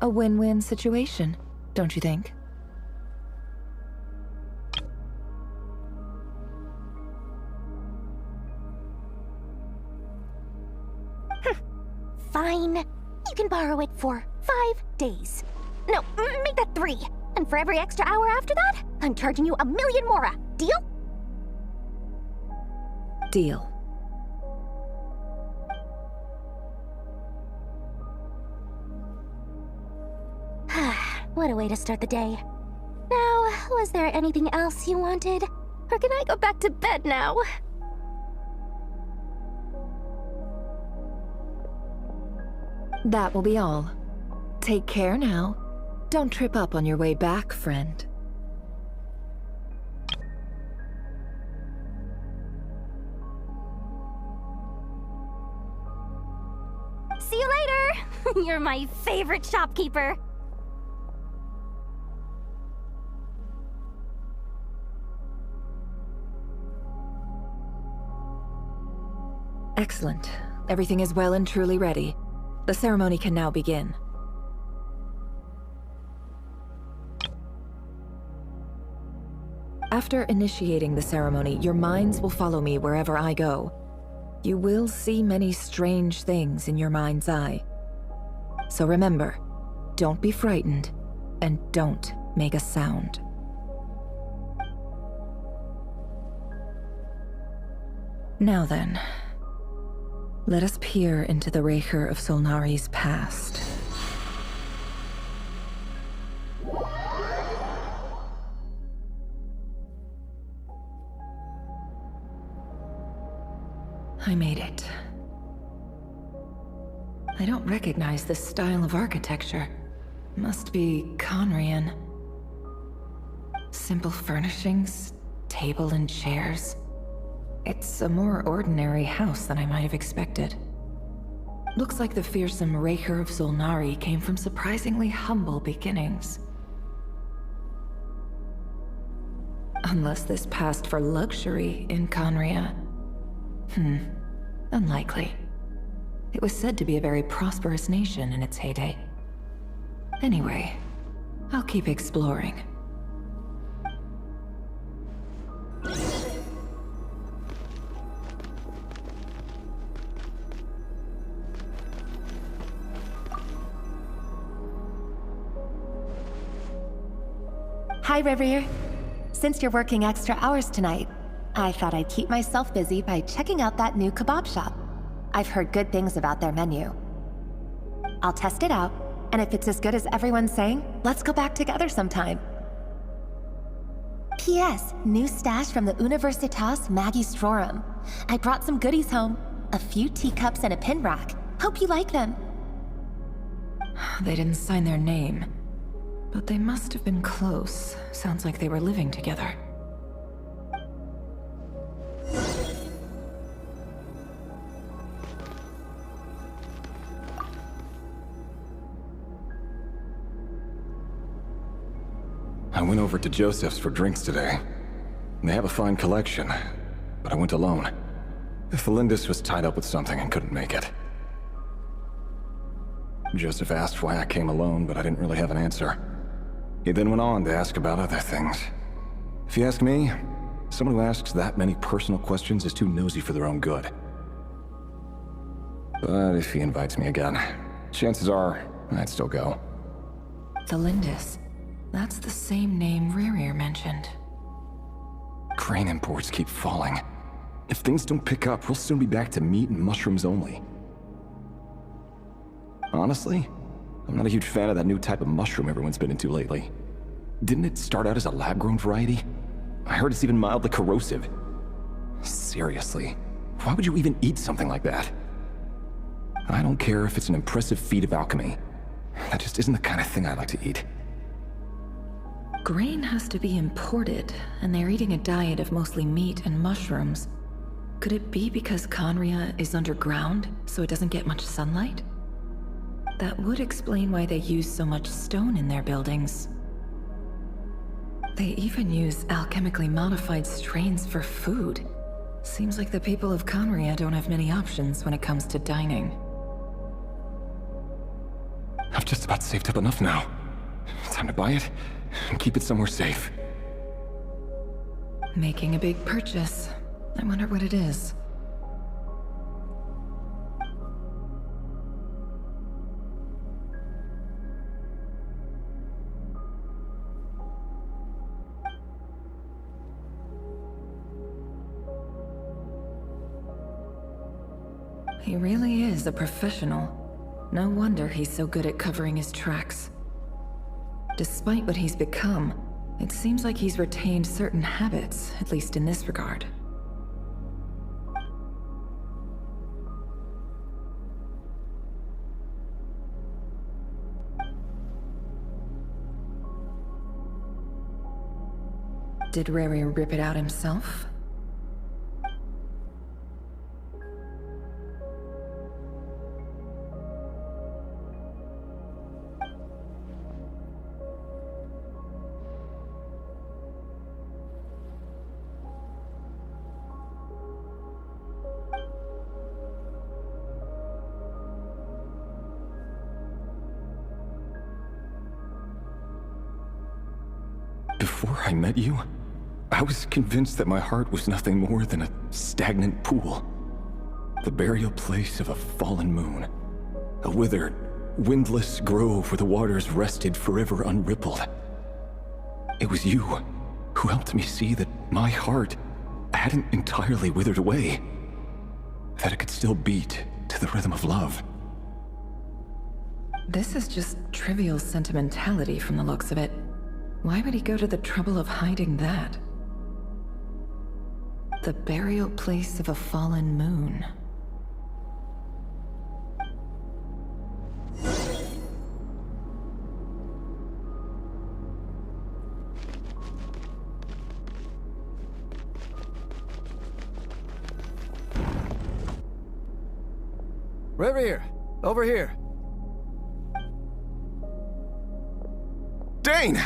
A win-win situation, don't you think? Fine. You can borrow it for 5 days. No, make that 3. And for every extra hour after that, I'm charging you 1,000,000 mora. Deal? Deal. What a way to start the day. Now, was there anything else you wanted? Or can I go back to bed now? That will be all. Take care now. Don't trip up on your way back, friend. See you later! You're my favorite shopkeeper. Excellent. Everything is well and truly ready. The ceremony can now begin. After initiating the ceremony, your minds will follow me wherever I go. You will see many strange things in your mind's eye. So remember, don't be frightened, and don't make a sound. Now then, let us peer into the Raker of Solnari's past. I made it. I don't recognize this style of architecture. Must be Conrian. Simple furnishings, table and chairs. It's a more ordinary house than I might have expected. Looks like the fearsome Raker of Solnari came from surprisingly humble beginnings. Unless this passed for luxury in Conria. Unlikely. It was said to be a very prosperous nation in its heyday. Anyway, I'll keep exploring. Hi, Reverie. Since you're working extra hours tonight, I thought I'd keep myself busy by checking out that new kebab shop. I've heard good things about their menu. I'll test it out, and if it's as good as everyone's saying, let's go back together sometime. P.S. New stash from the Universitas Magistrorum. I brought some goodies home. A few teacups and a pin rack. Hope you like them. They didn't sign their name, but they must have been close. Sounds like they were living together. I went over to Joseph's for drinks today. They have a fine collection, but I went alone. Felindis was tied up with something and couldn't make it. Joseph asked why I came alone, but I didn't really have an answer. He then went on to ask about other things. If you ask me, someone who asks that many personal questions is too nosy for their own good. But if he invites me again, chances are I'd still go. Felindis. That's the same name Rerir mentioned. Grain imports keep falling. If things don't pick up, we'll soon be back to meat and mushrooms only. Honestly, I'm not a huge fan of that new type of mushroom everyone's been into lately. Didn't it start out as a lab-grown variety? I heard it's even mildly corrosive. Seriously, why would you even eat something like that? I don't care if it's an impressive feat of alchemy. That just isn't the kind of thing I like to eat. Grain has to be imported, and they're eating a diet of mostly meat and mushrooms. Could it be because Conria is underground, so it doesn't get much sunlight? That would explain why they use so much stone in their buildings. They even use alchemically modified strains for food. Seems like the people of Conria don't have many options when it comes to dining. I've just about saved up enough now. Time to buy it and keep it somewhere safe. Making a big purchase. I wonder what it is. He really is a professional. No wonder he's so good at covering his tracks. Despite what he's become, it seems like he's retained certain habits, at least in this regard. Did Rerir rip it out himself? Before I met you, I was convinced that my heart was nothing more than a stagnant pool. The burial place of a fallen moon. A withered, windless grove where the waters rested forever unrippled. It was you who helped me see that my heart hadn't entirely withered away. That it could still beat to the rhythm of love. This is just trivial sentimentality from the looks of it. Why would he go to the trouble of hiding that? The burial place of a fallen moon. Rerir, over here. Dane!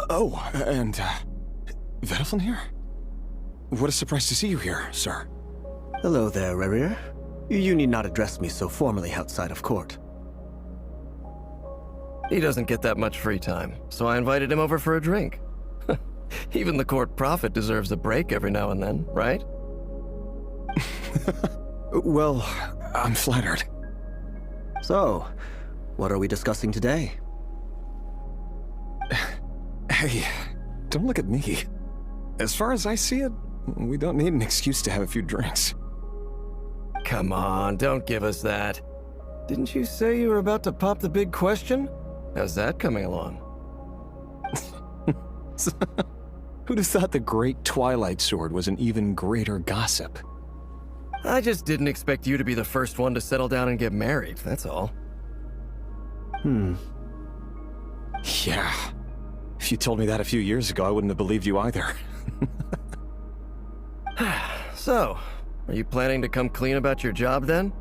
Oh, and, Vedaflin here? What a surprise to see you here, sir. Hello there, Rerir. You need not address me so formally outside of court. He doesn't get that much free time, so I invited him over for a drink. Even the court prophet deserves a break every now and then, right? Well, I'm flattered. So, what are we discussing today? Hey, don't look at me. As far as I see it, we don't need an excuse to have a few drinks. Come on, don't give us that. Didn't you say you were about to pop the big question? How's that coming along? Who'd have thought the great Twilight Sword was an even greater gossip? I just didn't expect you to be the first one to settle down and get married, that's all. Yeah. If you told me that a few years ago, I wouldn't have believed you either. So, are you planning to come clean about your job then?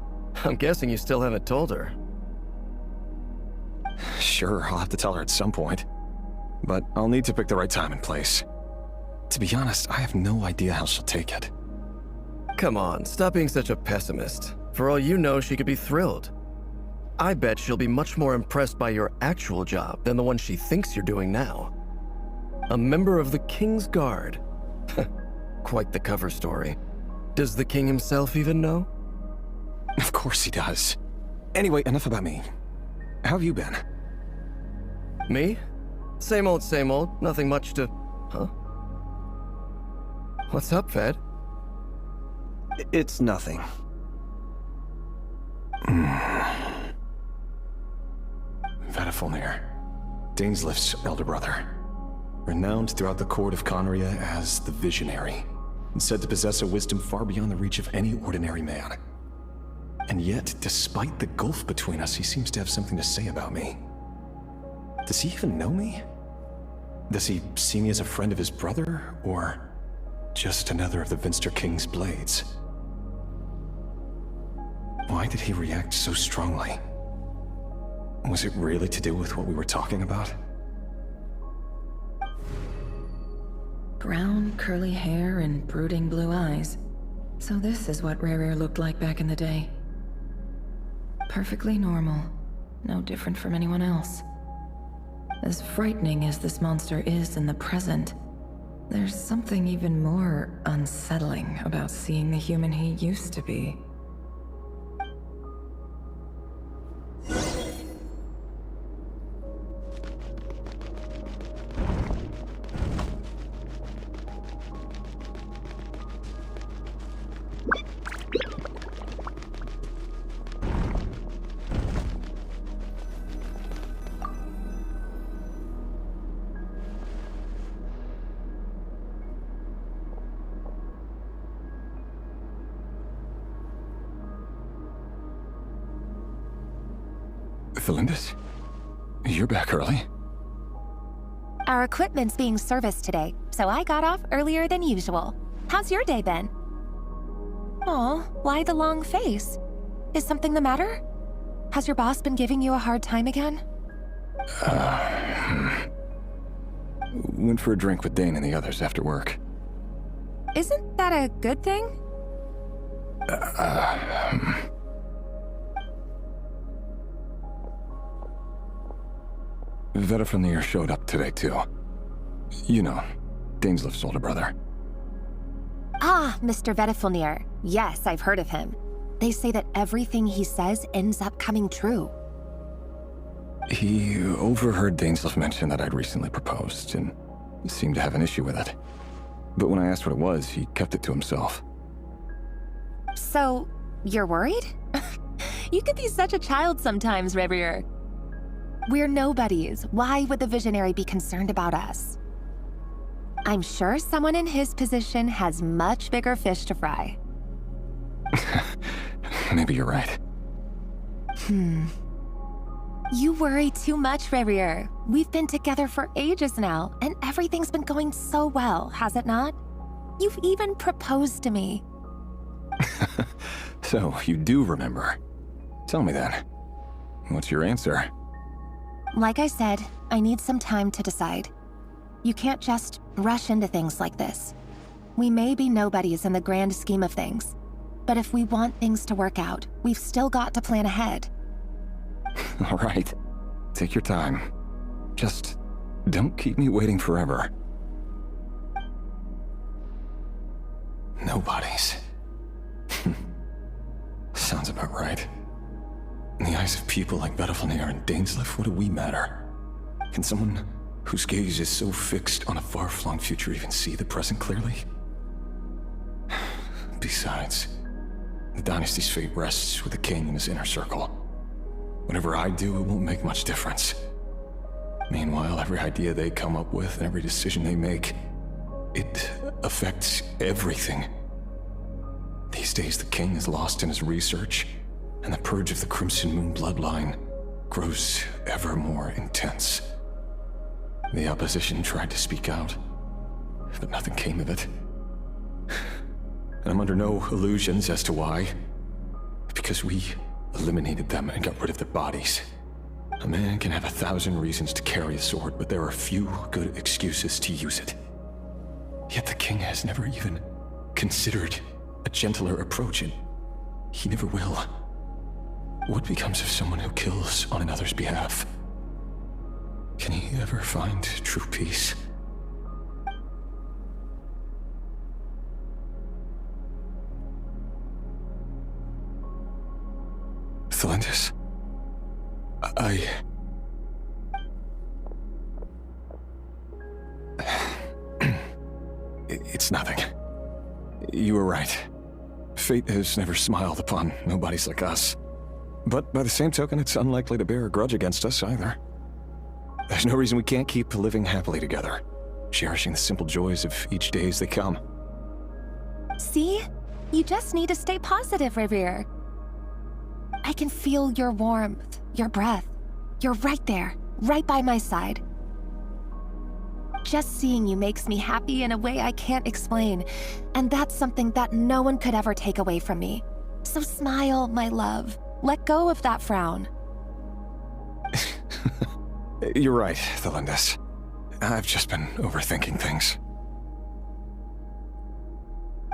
I'm guessing you still haven't told her. Sure, I'll have to tell her at some point. But I'll need to pick the right time and place. To be honest, I have no idea how she'll take it. Come on, stop being such a pessimist. For all you know, she could be thrilled. I bet she'll be much more impressed by your actual job than the one she thinks you're doing now. A member of the King's Guard. Quite the cover story. Does the king himself even know? Of course he does. Anyway, enough about me. How have you been? Me? Same old, nothing much to... Huh? What's up, Fed? It's nothing. Vedifulnir, Dainsleif's elder brother. Renowned throughout the court of Conria as the Visionary, and said to possess a wisdom far beyond the reach of any ordinary man. And yet, despite the gulf between us, he seems to have something to say about me. Does he even know me? Does he see me as a friend of his brother, or just another of the Vinster King's blades? Why did he react so strongly? Was it really to do with what we were talking about? Brown, curly hair and brooding blue eyes. So this is what Rerir looked like back in the day. Perfectly normal. No different from anyone else. As frightening as this monster is in the present, there's something even more unsettling about seeing the human he used to be. Felindis? You're back early? Our equipment's being serviced today, so I got off earlier than usual. How's your day been? Aw, why the long face? Is something the matter? Has your boss been giving you a hard time again? Went for a drink with Dane and the others after work. Isn't that a good thing? Vedifulnir showed up today, too. You know, Dainsleif's older brother. Ah, Mr. Vedifulnir. Yes, I've heard of him. They say that everything he says ends up coming true. He overheard Dainsleif mention that I'd recently proposed, and seemed to have an issue with it. But when I asked what it was, he kept it to himself. So, you're worried? You could be such a child sometimes, Rerir. We're nobodies. Why would the Visionary be concerned about us? I'm sure someone in his position has much bigger fish to fry. Maybe you're right. You worry too much, Rerir. We've been together for ages now, and everything's been going so well, has it not? You've even proposed to me. So, you do remember. Tell me then. What's your answer? Like I said, I need some time to decide. You can't just rush into things like this. We may be nobodies in the grand scheme of things, but if we want things to work out, we've still got to plan ahead. All right. Take your time. Just don't keep me waiting forever. Nobodies. Sounds about right. In the eyes of people like Vedifulnir and Dainsleif, what do we matter? Can someone whose gaze is so fixed on a far-flung future even see the present clearly? Besides, The dynasty's fate rests with the king and his inner circle. Whatever I do, it won't make much difference. Meanwhile, every idea they come up with and every decision they make, it affects everything. These days, the king is lost in his research, and the purge of the Crimson Moon bloodline grows ever more intense. The opposition tried to speak out, but nothing came of it. And I'm under no illusions as to why. Because we eliminated them and got rid of their bodies. A man can have 1,000 reasons to carry a sword, but there are few good excuses to use it. Yet the king has never even considered a gentler approach, and he never will. What becomes of someone who kills on another's behalf? Can he ever find true peace? Thelindis, It's nothing. You were right. Fate has never smiled upon nobodies like us. But by the same token, it's unlikely to bear a grudge against us either. There's no reason we can't keep living happily together, cherishing the simple joys of each day as they come. See? You just need to stay positive, Revere. I can feel your warmth, your breath. You're right there, right by my side. Just seeing you makes me happy in a way I can't explain, and that's something that no one could ever take away from me. So smile, my love. Let go of that frown. You're right, Thelindis. I've just been overthinking things.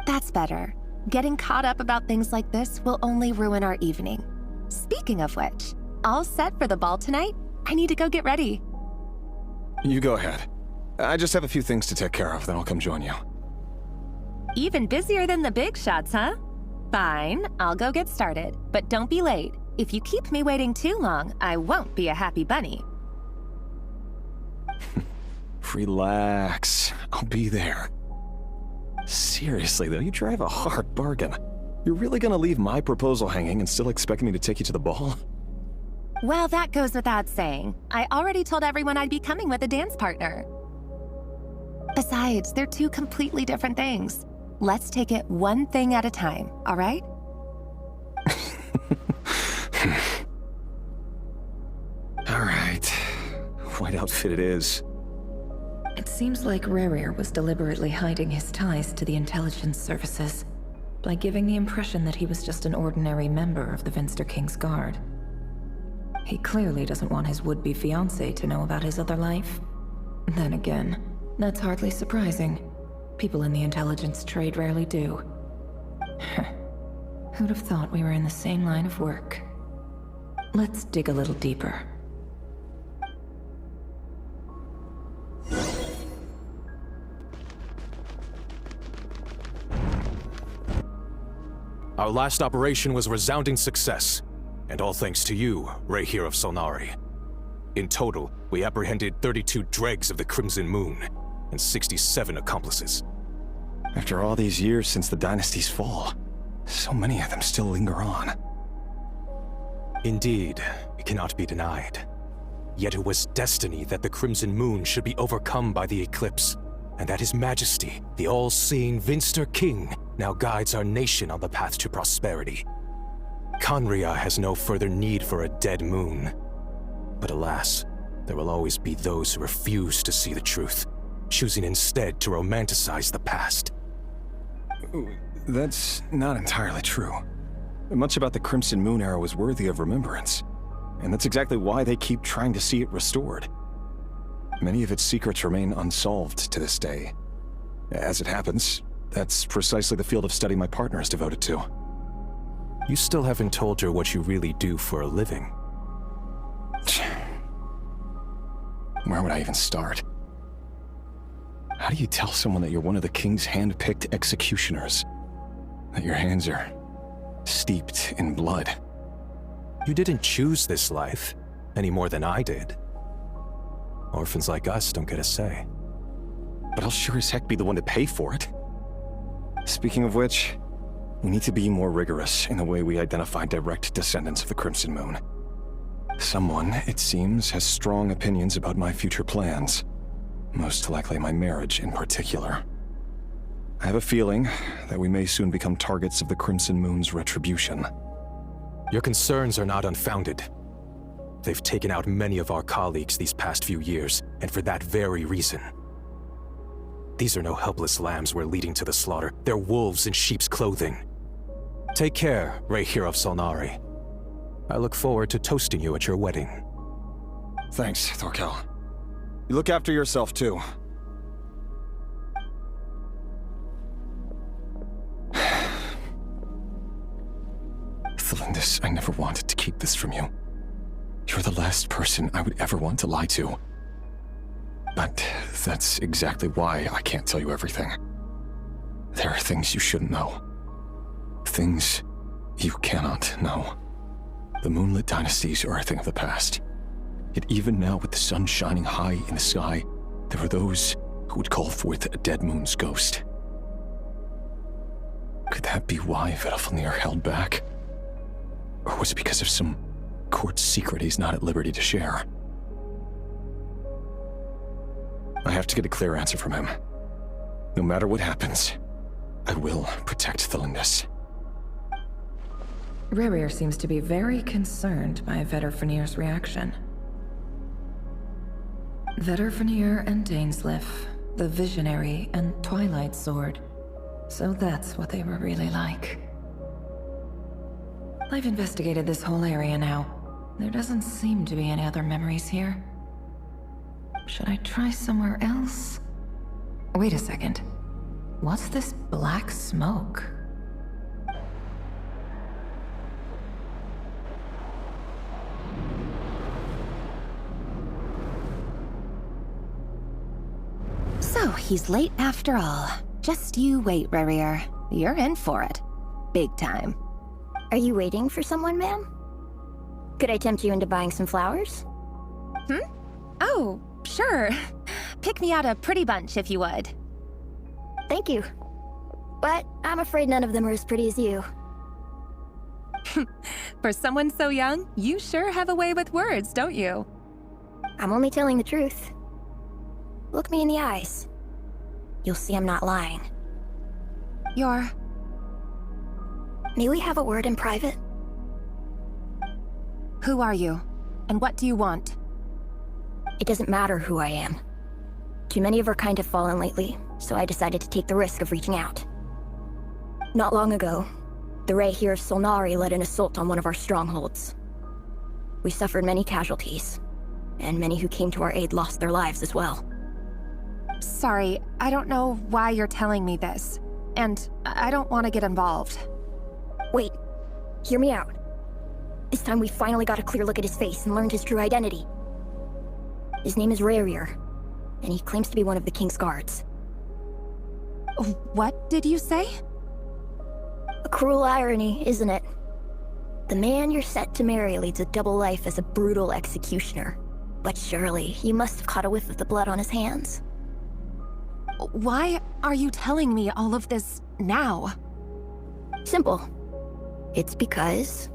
That's better. Getting caught up about things like this will only ruin our evening. Speaking of which, all set for the ball tonight? I need to go get ready. You go ahead. I just have a few things to take care of, then I'll come join you. Even busier than the big shots, huh? Fine, I'll go get started, but don't be late. If you keep me waiting too long, I won't be a happy bunny. Relax. I'll be there. Seriously, though, you drive a hard bargain. You're really gonna leave my proposal hanging and still expect me to take you to the ball? Well, that goes without saying. I already told everyone I'd be coming with a dance partner. Besides, they're two completely different things. Let's take it one thing at a time, all right? All right. White outfit it is. It seems like Rerir was deliberately hiding his ties to the intelligence services by giving the impression that he was just an ordinary member of the Vinster King's Guard. He clearly doesn't want his would-be fiancée to know about his other life. Then again, that's hardly surprising. People in the intelligence trade rarely do. Who'd have thought we were in the same line of work? Let's dig a little deeper. Our last operation was a resounding success, and all thanks to you, Rehir of Solnari. In total, we apprehended 32 dregs of the Crimson Moon, and 67 accomplices. After all these years since the dynasty's fall, so many of them still linger on. Indeed, it cannot be denied. Yet it was destiny that the Crimson Moon should be overcome by the eclipse, and that His Majesty, the all-seeing Vinster King, now guides our nation on the path to prosperity. Khaenri'ah has no further need for a dead moon. But alas, there will always be those who refuse to see the truth, choosing instead to romanticize the past. That's not entirely true. Much about the Crimson Moon era was worthy of remembrance, and that's exactly why they keep trying to see it restored. Many of its secrets remain unsolved to this day. As it happens, that's precisely the field of study my partner is devoted to. You still haven't told her what you really do for a living. Where would I even start? How do you tell someone that you're one of the king's hand-picked executioners? That your hands are steeped in blood? You didn't choose this life, any more than I did. Orphans like us don't get a say. But I'll sure as heck be the one to pay for it. Speaking of which, We need to be more rigorous in the way we identify direct descendants of the Crimson Moon. Someone, it seems, has strong opinions about my future plans. Most likely my marriage in particular. I have a feeling that we may soon become targets of the Crimson Moon's retribution. Your concerns are not unfounded. They've taken out many of our colleagues these past few years, and for that very reason. These are no helpless lambs we're leading to the slaughter. They're wolves in sheep's clothing. Take care, Rayhir of Solnari. I look forward to toasting you at your wedding. Thanks, Thorkel. You look after yourself, too. Thelindis, I never wanted to keep this from you. You're the last person I would ever want to lie to. But that's exactly why I can't tell you everything. There are things you shouldn't know. Things you cannot know. The moonlit dynasties are a thing of the past. Yet even now, with the sun shining high in the sky, there are those who would call forth a dead moon's ghost. Could that be why Vedalfnir held back? Or was it because of some court secret he's not at liberty to share? I have to get a clear answer from him. No matter what happens, I will protect Thelindis. Rerir seems to be very concerned by Vedalfnir's reaction. Vedalfnir and Dainsleif, the Visionary and Twilight Sword. So that's what they were really like. I've investigated this whole area now. There doesn't seem to be any other memories here. Should I try somewhere else? Wait a second. What's this black smoke? So he's late after all. Just you wait, Rerir. You're in for it. Big time. Are you waiting for someone, ma'am? Could I tempt you into buying some flowers? Oh, sure. Pick me out a pretty bunch if you would. Thank you. But I'm afraid none of them are as pretty as you. For someone so young, you sure have a way with words, don't you? I'm only telling the truth. Look me in the eyes. You'll see I'm not lying. May we have a word in private? Who are you? And what do you want? It doesn't matter who I am. Too many of our kind have fallen lately, so I decided to take the risk of reaching out. Not long ago, the Rayhir of Solnari led an assault on one of our strongholds. We suffered many casualties, and many who came to our aid lost their lives as well. Sorry, I don't know why you're telling me this, and I don't want to get involved. Wait, hear me out. This time we finally got a clear look at his face and learned his true identity. His name is Rayhir, and he claims to be one of the King's Guards. What did you say? A cruel irony, isn't it? The man you're set to marry leads a double life as a brutal executioner. But surely, you must have caught a whiff of the blood on his hands. Why are you telling me all of this now? Simple. It's because...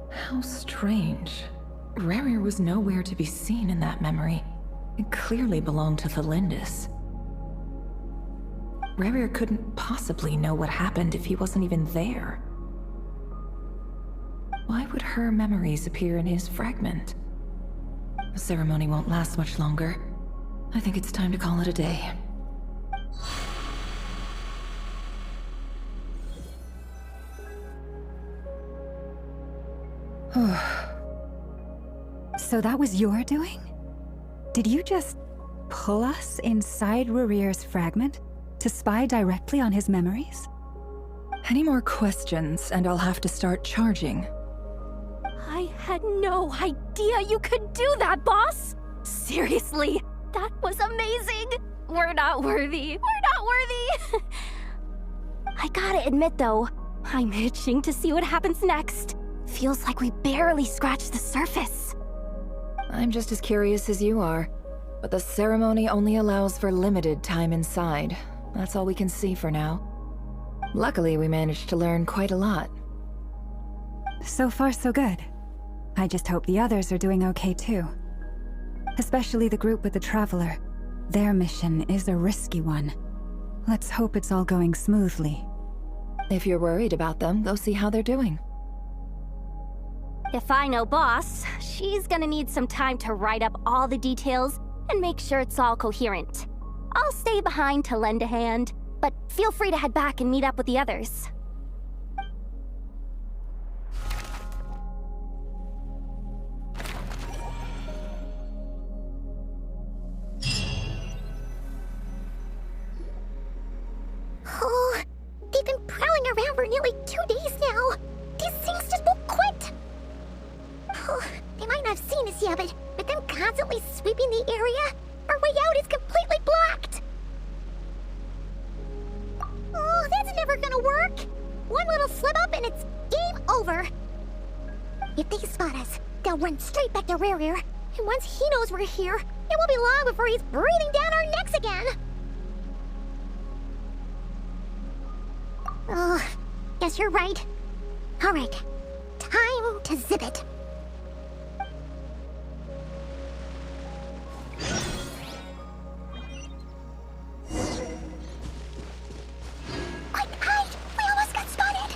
How strange. Rerir was nowhere to be seen in that memory. It clearly belonged to Thelindis. Rerir couldn't possibly know what happened if he wasn't even there. Why would her memories appear in his fragment? The ceremony won't last much longer. I think it's time to call it a day. So that was your doing? Did you just pull us inside Rerir's fragment to spy directly on his memories? Any more questions, and I'll have to start charging. I had no idea you could do that, boss! Seriously, that was amazing! We're not worthy. We're not worthy! I gotta admit, though, I'm itching to see what happens next. Feels like we barely scratched the surface. I'm just as curious as you are, but the ceremony only allows for limited time inside. That's all we can see for now. Luckily, we managed to learn quite a lot. So far, so good. I just hope the others are doing okay too. Especially the group with the Traveler. Their mission is a risky one. Let's hope it's all going smoothly. If you're worried about them, go see how they're doing. If I know Boss, she's gonna need some time to write up all the details and make sure it's all coherent. I'll stay behind to lend a hand, but feel free to head back and meet up with the others. Oh, they've been prowling around for nearly 2 days now. These things just won't quit. Oh, they might not have seen us yet, but with them constantly sweeping the area, our way out is completely blocked. Oh, that's never gonna work. One little slip up and it's game over. If they spot us, they'll run straight back to Rear. And once he knows we're here, it won't be long before he's breathing down our necks again. Oh, guess you're right. All right, time to zip it. Quick, hide! We almost got spotted!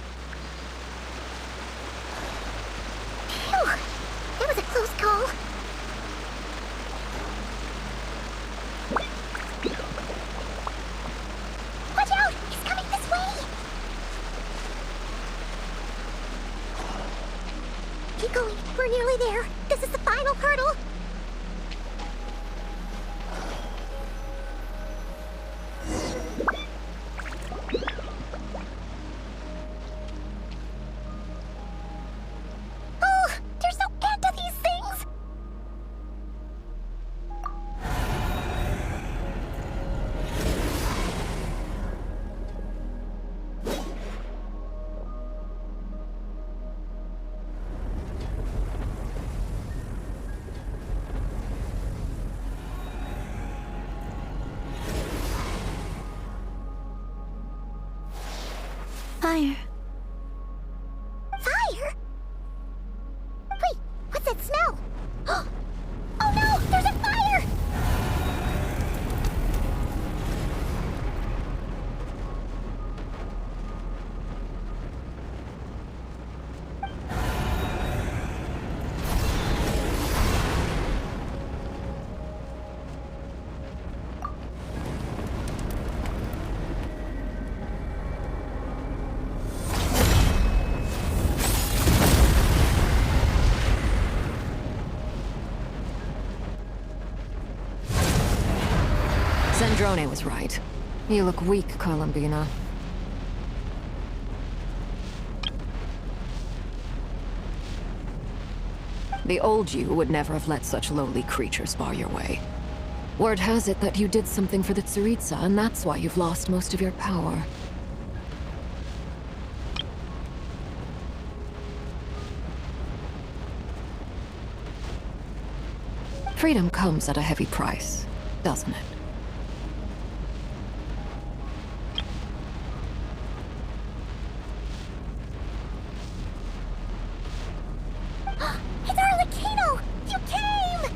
Phew, that was a close call. Watch out! He's coming this way! Keep going. We're nearly there. This is the final hurdle. Oh, there's no end to these things. Fire. Fire? Wait, what's that smell? Oh no, there's a fire! Zandrone was right. You look weak, Columbina. The old you would never have let such lowly creatures bar your way. Word has it that you did something for the Tsaritsa, and that's why you've lost most of your power. Freedom comes at a heavy price, doesn't it? It's Arlecchino! You came!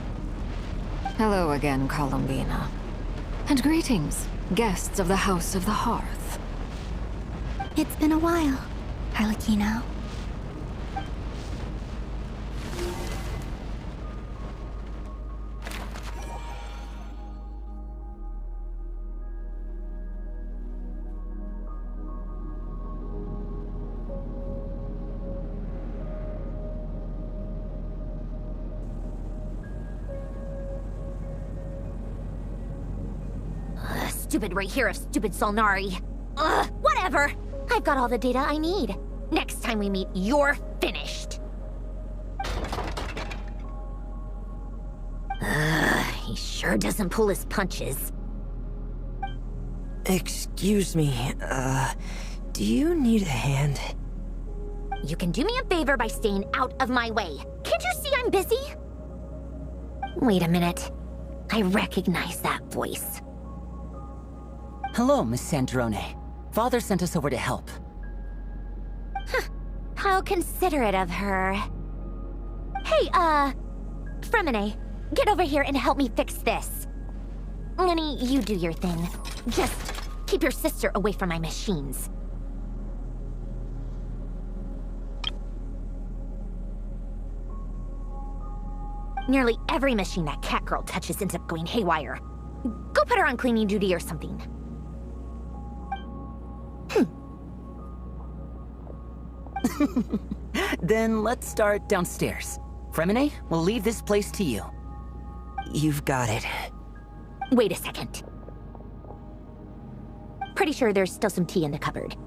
Hello again, Columbina. And greetings, guests of the House of the Hearth. It's been a while, Arlecchino. Stupid right here of stupid Solnari. Ugh, whatever. I've got all the data I need. Next time we meet, you're finished. He sure doesn't pull his punches. Excuse me, do you need a hand? You can do me a favor by staying out of my way. Can't you see I'm busy? Wait a minute. I recognize that voice. Hello, Miss Sandrone. Father sent us over to help. How considerate of her. Hey, Fremine, get over here and help me fix this. Lenny, you do your thing. Just keep your sister away from my machines. Nearly every machine that cat girl touches ends up going haywire. Go put her on cleaning duty or something. Then let's start downstairs. Fremine, we'll leave this place to you. You've got it. Wait a second. Pretty sure there's still some tea in the cupboard.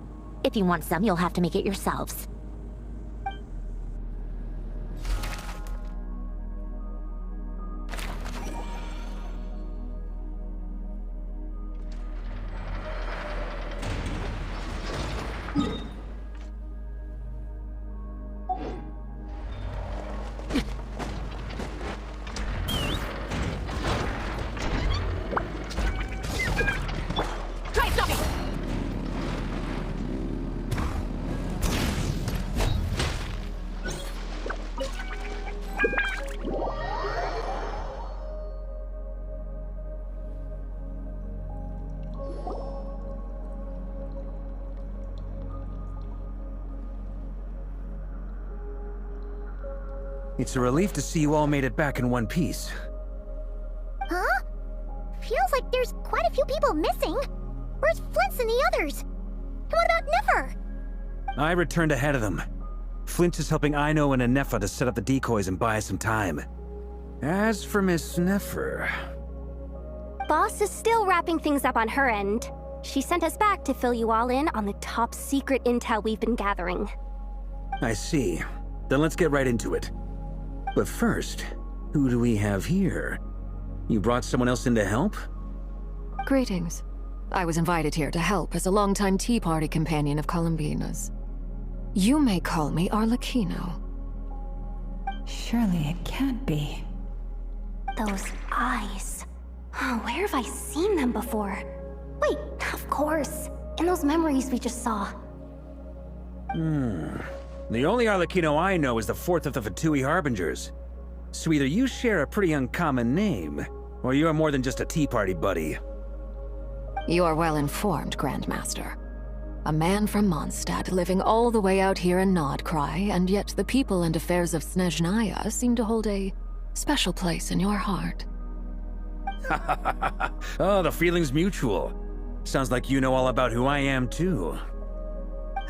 If you want some, you'll have to make it yourselves. It's a relief to see you all made it back in one piece. Huh? Feels like there's quite a few people missing. Where's Flint's and the others? And what about Nefer? I returned ahead of them. Flint is helping Ino and Anefa to set up the decoys and buy us some time. As for Miss Nefer... Boss is still wrapping things up on her end. She sent us back to fill you all in on the top secret intel we've been gathering. I see. Then let's get right into it. But first, who do we have here? You brought someone else in to help? Greetings. I was invited here to help as a longtime Tea Party companion of Columbina's. You may call me Arlecchino. Surely it can't be. Those eyes. Oh, where have I seen them before? Wait, of course. In those memories we just saw. The only Arlecchino I know is the fourth of the Fatui Harbingers. So either you share a pretty uncommon name, or you are more than just a Tea Party buddy. You are well informed, Grandmaster. A man from Mondstadt living all the way out here in Nodcry, and yet the people and affairs of Snezhnaya seem to hold a special place in your heart. Oh, the feeling's mutual. Sounds like you know all about who I am, too.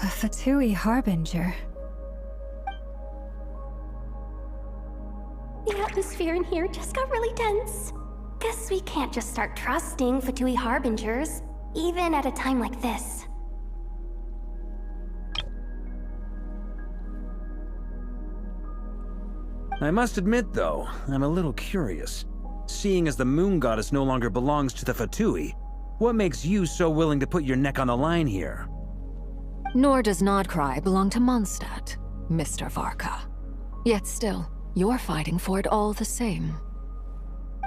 A Fatui Harbinger. The atmosphere in here just got really tense. Guess we can't just start trusting Fatui Harbingers, even at a time like this. I must admit, though, I'm a little curious. Seeing as the Moon Goddess no longer belongs to the Fatui, what makes you so willing to put your neck on the line here? Nor does Nodcry belong to Mondstadt, Mr. Varka. Yet still, you're fighting for it all the same.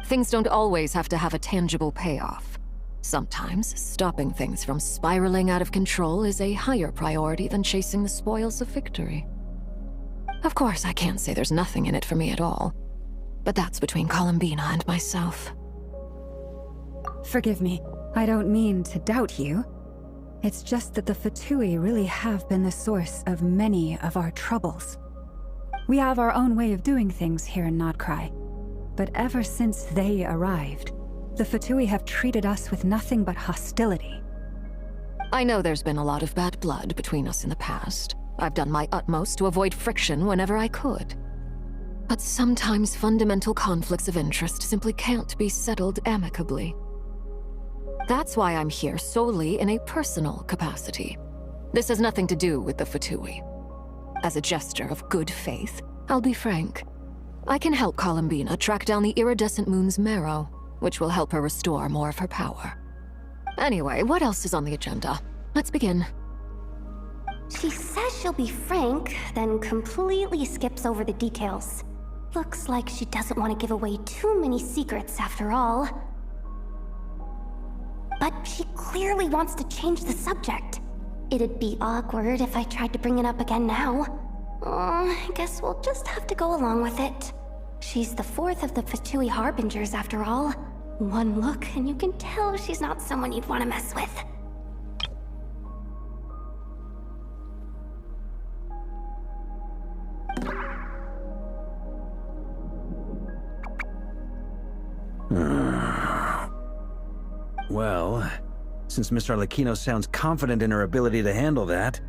Things don't always have to have a tangible payoff. Sometimes, stopping things from spiraling out of control is a higher priority than chasing the spoils of victory. Of course, I can't say there's nothing in it for me at all. But that's between Columbina and myself. Forgive me. I don't mean to doubt you. It's just that the Fatui really have been the source of many of our troubles. We have our own way of doing things here in Nodcry. But ever since they arrived, the Fatui have treated us with nothing but hostility. I know there's been a lot of bad blood between us in the past. I've done my utmost to avoid friction whenever I could. But sometimes fundamental conflicts of interest simply can't be settled amicably. That's why I'm here solely in a personal capacity. This has nothing to do with the Fatui. As a gesture of good faith, I'll be frank. I can help Columbina track down the iridescent moon's marrow, which will help her restore more of her power. Anyway, what else is on the agenda? Let's begin. She says she'll be frank, then completely skips over the details. Looks like she doesn't want to give away too many secrets after all. But she clearly wants to change the subject. It'd be awkward if I tried to bring it up again now. I guess we'll just have to go along with it. She's the fourth of the Fatui Harbingers, after all. One look, and you can tell she's not someone you'd want to mess with. Well, since Miss Arlecchino sounds confident in her ability to handle that,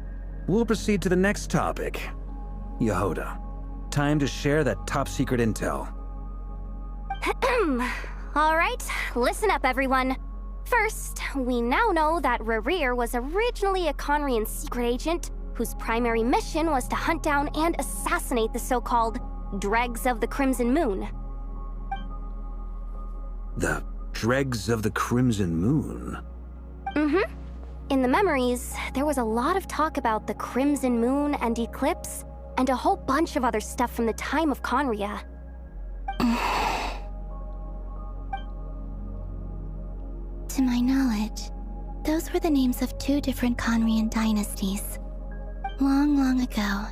we'll proceed to the next topic. Yehoda, time to share that top-secret intel. Alright, listen up everyone. First, we now know that Rerir was originally a Conrian secret agent whose primary mission was to hunt down and assassinate the so-called Dregs of the Crimson Moon. The Dregs of the Crimson Moon? Mm-hmm. In the memories, there was a lot of talk about the Crimson Moon and Eclipse, and a whole bunch of other stuff from the time of Conria. To my knowledge, those were the names of 2 different Conrian dynasties. Long, long ago,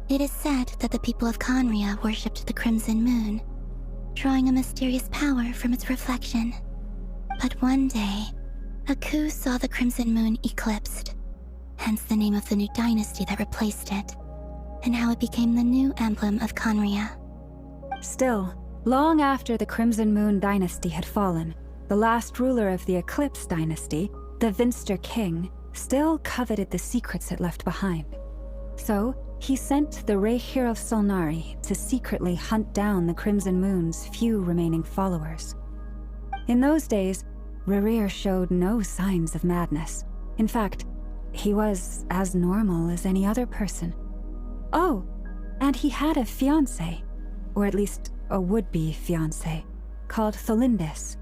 it is said that the people of Conria worshipped the Crimson Moon, drawing a mysterious power from its reflection. But one day, a coup saw the Crimson Moon eclipsed, hence the name of the new dynasty that replaced it, and how it became the new emblem of Conria. Still, long after the Crimson Moon dynasty had fallen, the last ruler of the Eclipse dynasty, the Vinster King, still coveted the secrets it left behind. So, he sent the Rehir of Solnari to secretly hunt down the Crimson Moon's few remaining followers. In those days, Rerir showed no signs of madness. In fact, he was as normal as any other person. Oh, and he had a fiancé, or at least a would-be fiancé, called Tholindis.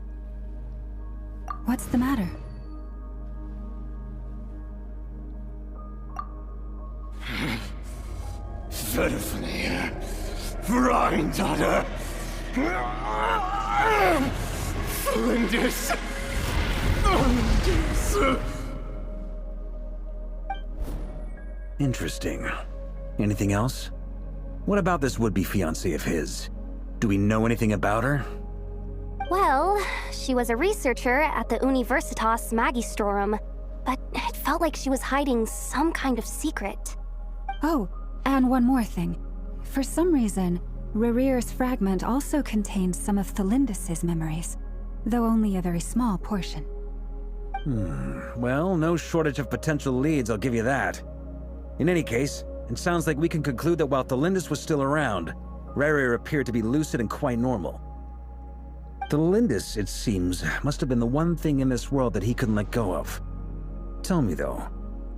What's the matter? Verfnir, Freindaughter, Flinders. Interesting. Anything else? What about this would-be fiancé of his? Do we know anything about her? Well, she was a researcher at the Universitas Magistrorum, but it felt like she was hiding some kind of secret. Oh, and one more thing. For some reason, Rerir's fragment also contains some of Tholindis' memories, though only a very small portion. Well, no shortage of potential leads, I'll give you that. In any case, it sounds like we can conclude that while Tholindis was still around, Rerir appeared to be lucid and quite normal. Tholindis, it seems, must have been the one thing in this world that he couldn't let go of. Tell me though,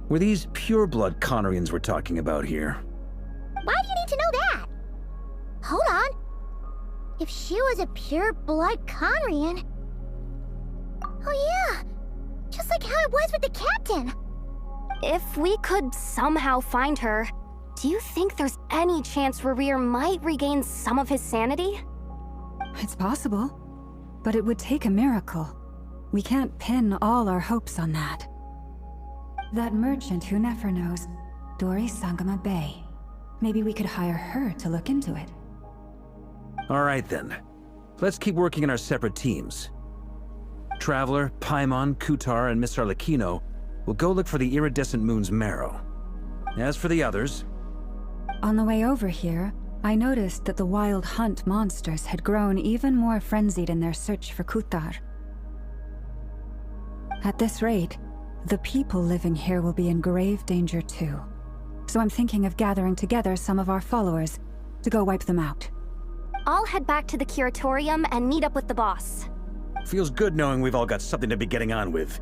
were these pure-blood Conrians we're talking about here? Why do you need to know that? Hold on. If she was a pure-blood Conrian... Oh yeah, just like how it was with the captain. If we could somehow find her, do you think there's any chance Rerir might regain some of his sanity? It's possible, but it would take a miracle. We can't pin all our hopes on that. That merchant who never knows, Dori Sangama Bay. Maybe we could hire her to look into it. Alright then. Let's keep working in our separate teams. Traveler, Paimon, Kutar, and Miss Arlecchino will go look for the iridescent moon's marrow. As for the others... On the way over here, I noticed that the wild hunt monsters had grown even more frenzied in their search for Kutar. At this rate, the people living here will be in grave danger too. So I'm thinking of gathering together some of our followers to go wipe them out. I'll head back to the curatorium and meet up with the boss. Feels good knowing we've all got something to be getting on with.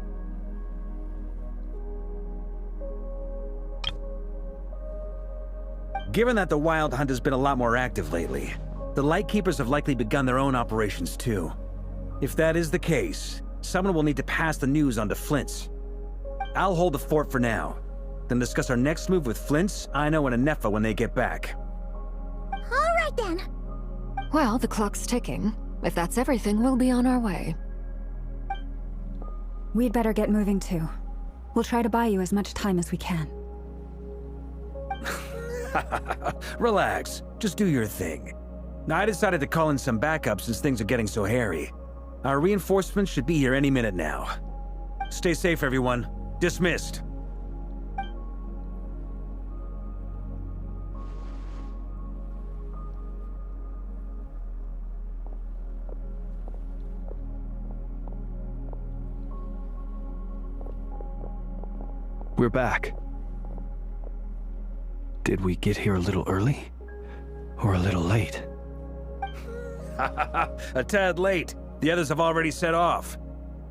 Given that the Wild Hunt has been a lot more active lately, the Lightkeepers have likely begun their own operations too. If that is the case, someone will need to pass the news on to Flint's. I'll hold the fort for now, then discuss our next move with Flint's, Aino, and Anefa when they get back. All right then. Well, the clock's ticking. If that's everything, we'll be on our way. We'd better get moving too. We'll try to buy you as much time as we can. Relax. Just do your thing. Now, I decided to call in some backup since things are getting so hairy. Our reinforcements should be here any minute now. Stay safe, everyone. Dismissed. We're back. Did we get here a little early? Or a little late? A tad late. The others have already set off.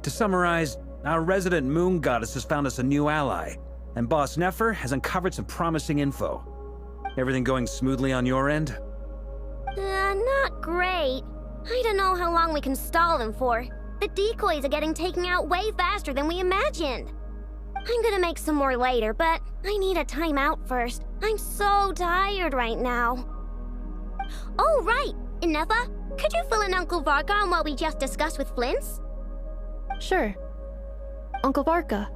To summarize, our resident moon goddess has found us a new ally, and Boss Nefer has uncovered some promising info. Everything going smoothly on your end? Not great. I don't know how long we can stall them for. The decoys are getting taken out way faster than we imagined. I'm gonna make some more later, but I need a timeout first. I'm so tired right now. Oh, right! Inefa, could you fill in Uncle Varka on what we just discussed with Flint's? Sure. Uncle Varka,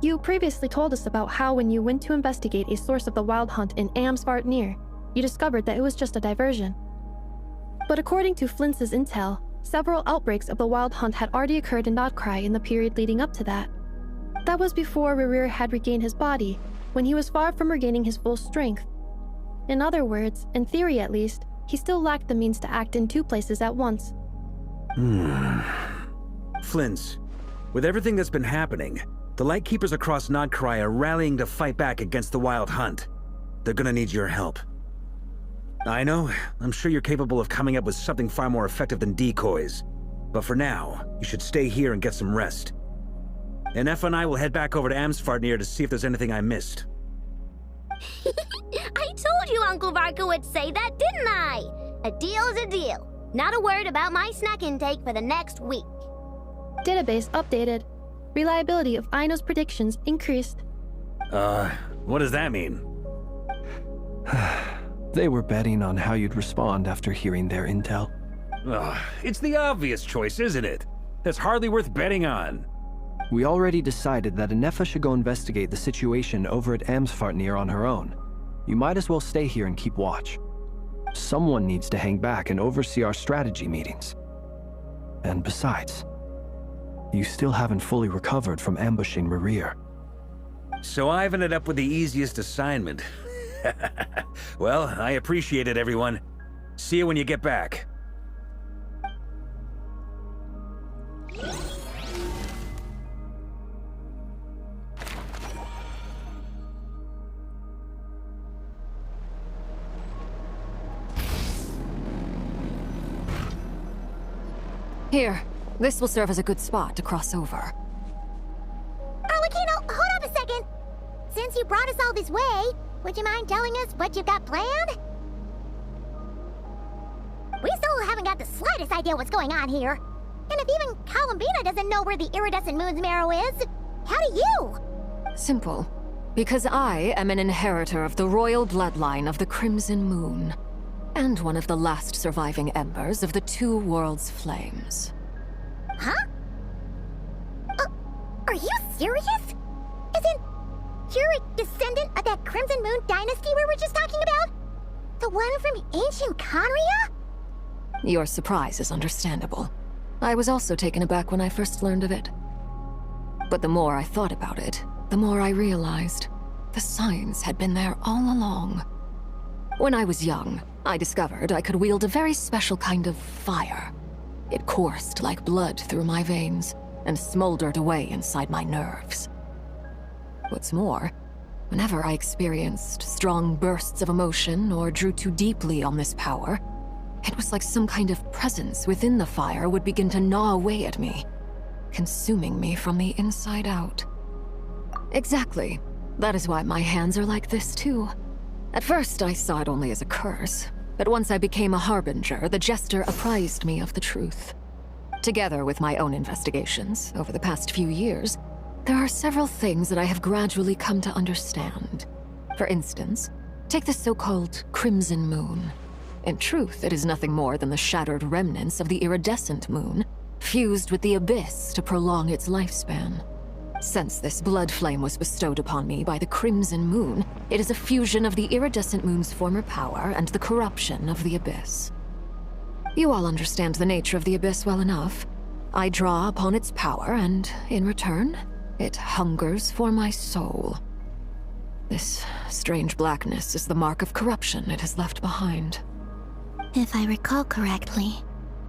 you previously told us about how when you went to investigate a source of the Wild Hunt in Amsvartnir, you discovered that it was just a diversion. But according to Flint's intel, several outbreaks of the Wild Hunt had already occurred in Nodcry in the period leading up to that. That was before Rerir had regained his body, when he was far from regaining his full strength. In other words, in theory at least, he still lacked the means to act in two places at once. Flint's, with everything that's been happening, the Lightkeepers across Nodcry are rallying to fight back against the Wild Hunt. They're gonna need your help. I know, I'm sure you're capable of coming up with something far more effective than decoys. But for now, you should stay here and get some rest. And Efa and I will head back over to Amsvartnir to see if there's anything I missed. I told you Uncle Varka would say that, didn't I? A deal is a deal. Not a word about my snack intake for the next week. Database updated. Reliability of Aino's predictions increased. What does that mean? They were betting on how you'd respond after hearing their intel. It's the obvious choice, isn't it? That's hardly worth betting on. We already decided that Inefa should go investigate the situation over at Amsvartnir on her own. You might as well stay here and keep watch. Someone needs to hang back and oversee our strategy meetings. And besides, you still haven't fully recovered from ambushing Rerir. So I've ended up with the easiest assignment. Well, I appreciate it, everyone. See you when you get back. Here, this will serve as a good spot to cross over. Arlecchino, hold up a second! Since you brought us all this way, would you mind telling us what you've got planned? We still haven't got the slightest idea what's going on here. And if even Columbina doesn't know where the iridescent moon's marrow is, how do you? Simple. Because I am an inheritor of the royal bloodline of the Crimson Moon, and one of the last surviving embers of the Two Worlds' flames. Huh? Are you serious? Isn't you're a descendant of that Crimson Moon dynasty we were just talking about? The one from ancient Conria? Your surprise is understandable. I was also taken aback when I first learned of it. But the more I thought about it, the more I realized the signs had been there all along. When I was young, I discovered I could wield a very special kind of fire. It coursed like blood through my veins and smoldered away inside my nerves. What's more, whenever I experienced strong bursts of emotion or drew too deeply on this power, it was like some kind of presence within the fire would begin to gnaw away at me, consuming me from the inside out. Exactly. That is why my hands are like this too. At first, I saw it only as a curse, but once I became a harbinger, the jester apprised me of the truth. Together with my own investigations over the past few years, there are several things that I have gradually come to understand. For instance, take the so-called Crimson Moon. In truth, it is nothing more than the shattered remnants of the iridescent moon, fused with the abyss to prolong its lifespan. Since this blood flame was bestowed upon me by the Crimson Moon, it is a fusion of the iridescent moon's former power and the corruption of the Abyss. You all understand the nature of the Abyss well enough. I draw upon its power, and in return, it hungers for my soul. This strange blackness is the mark of corruption it has left behind. If I recall correctly,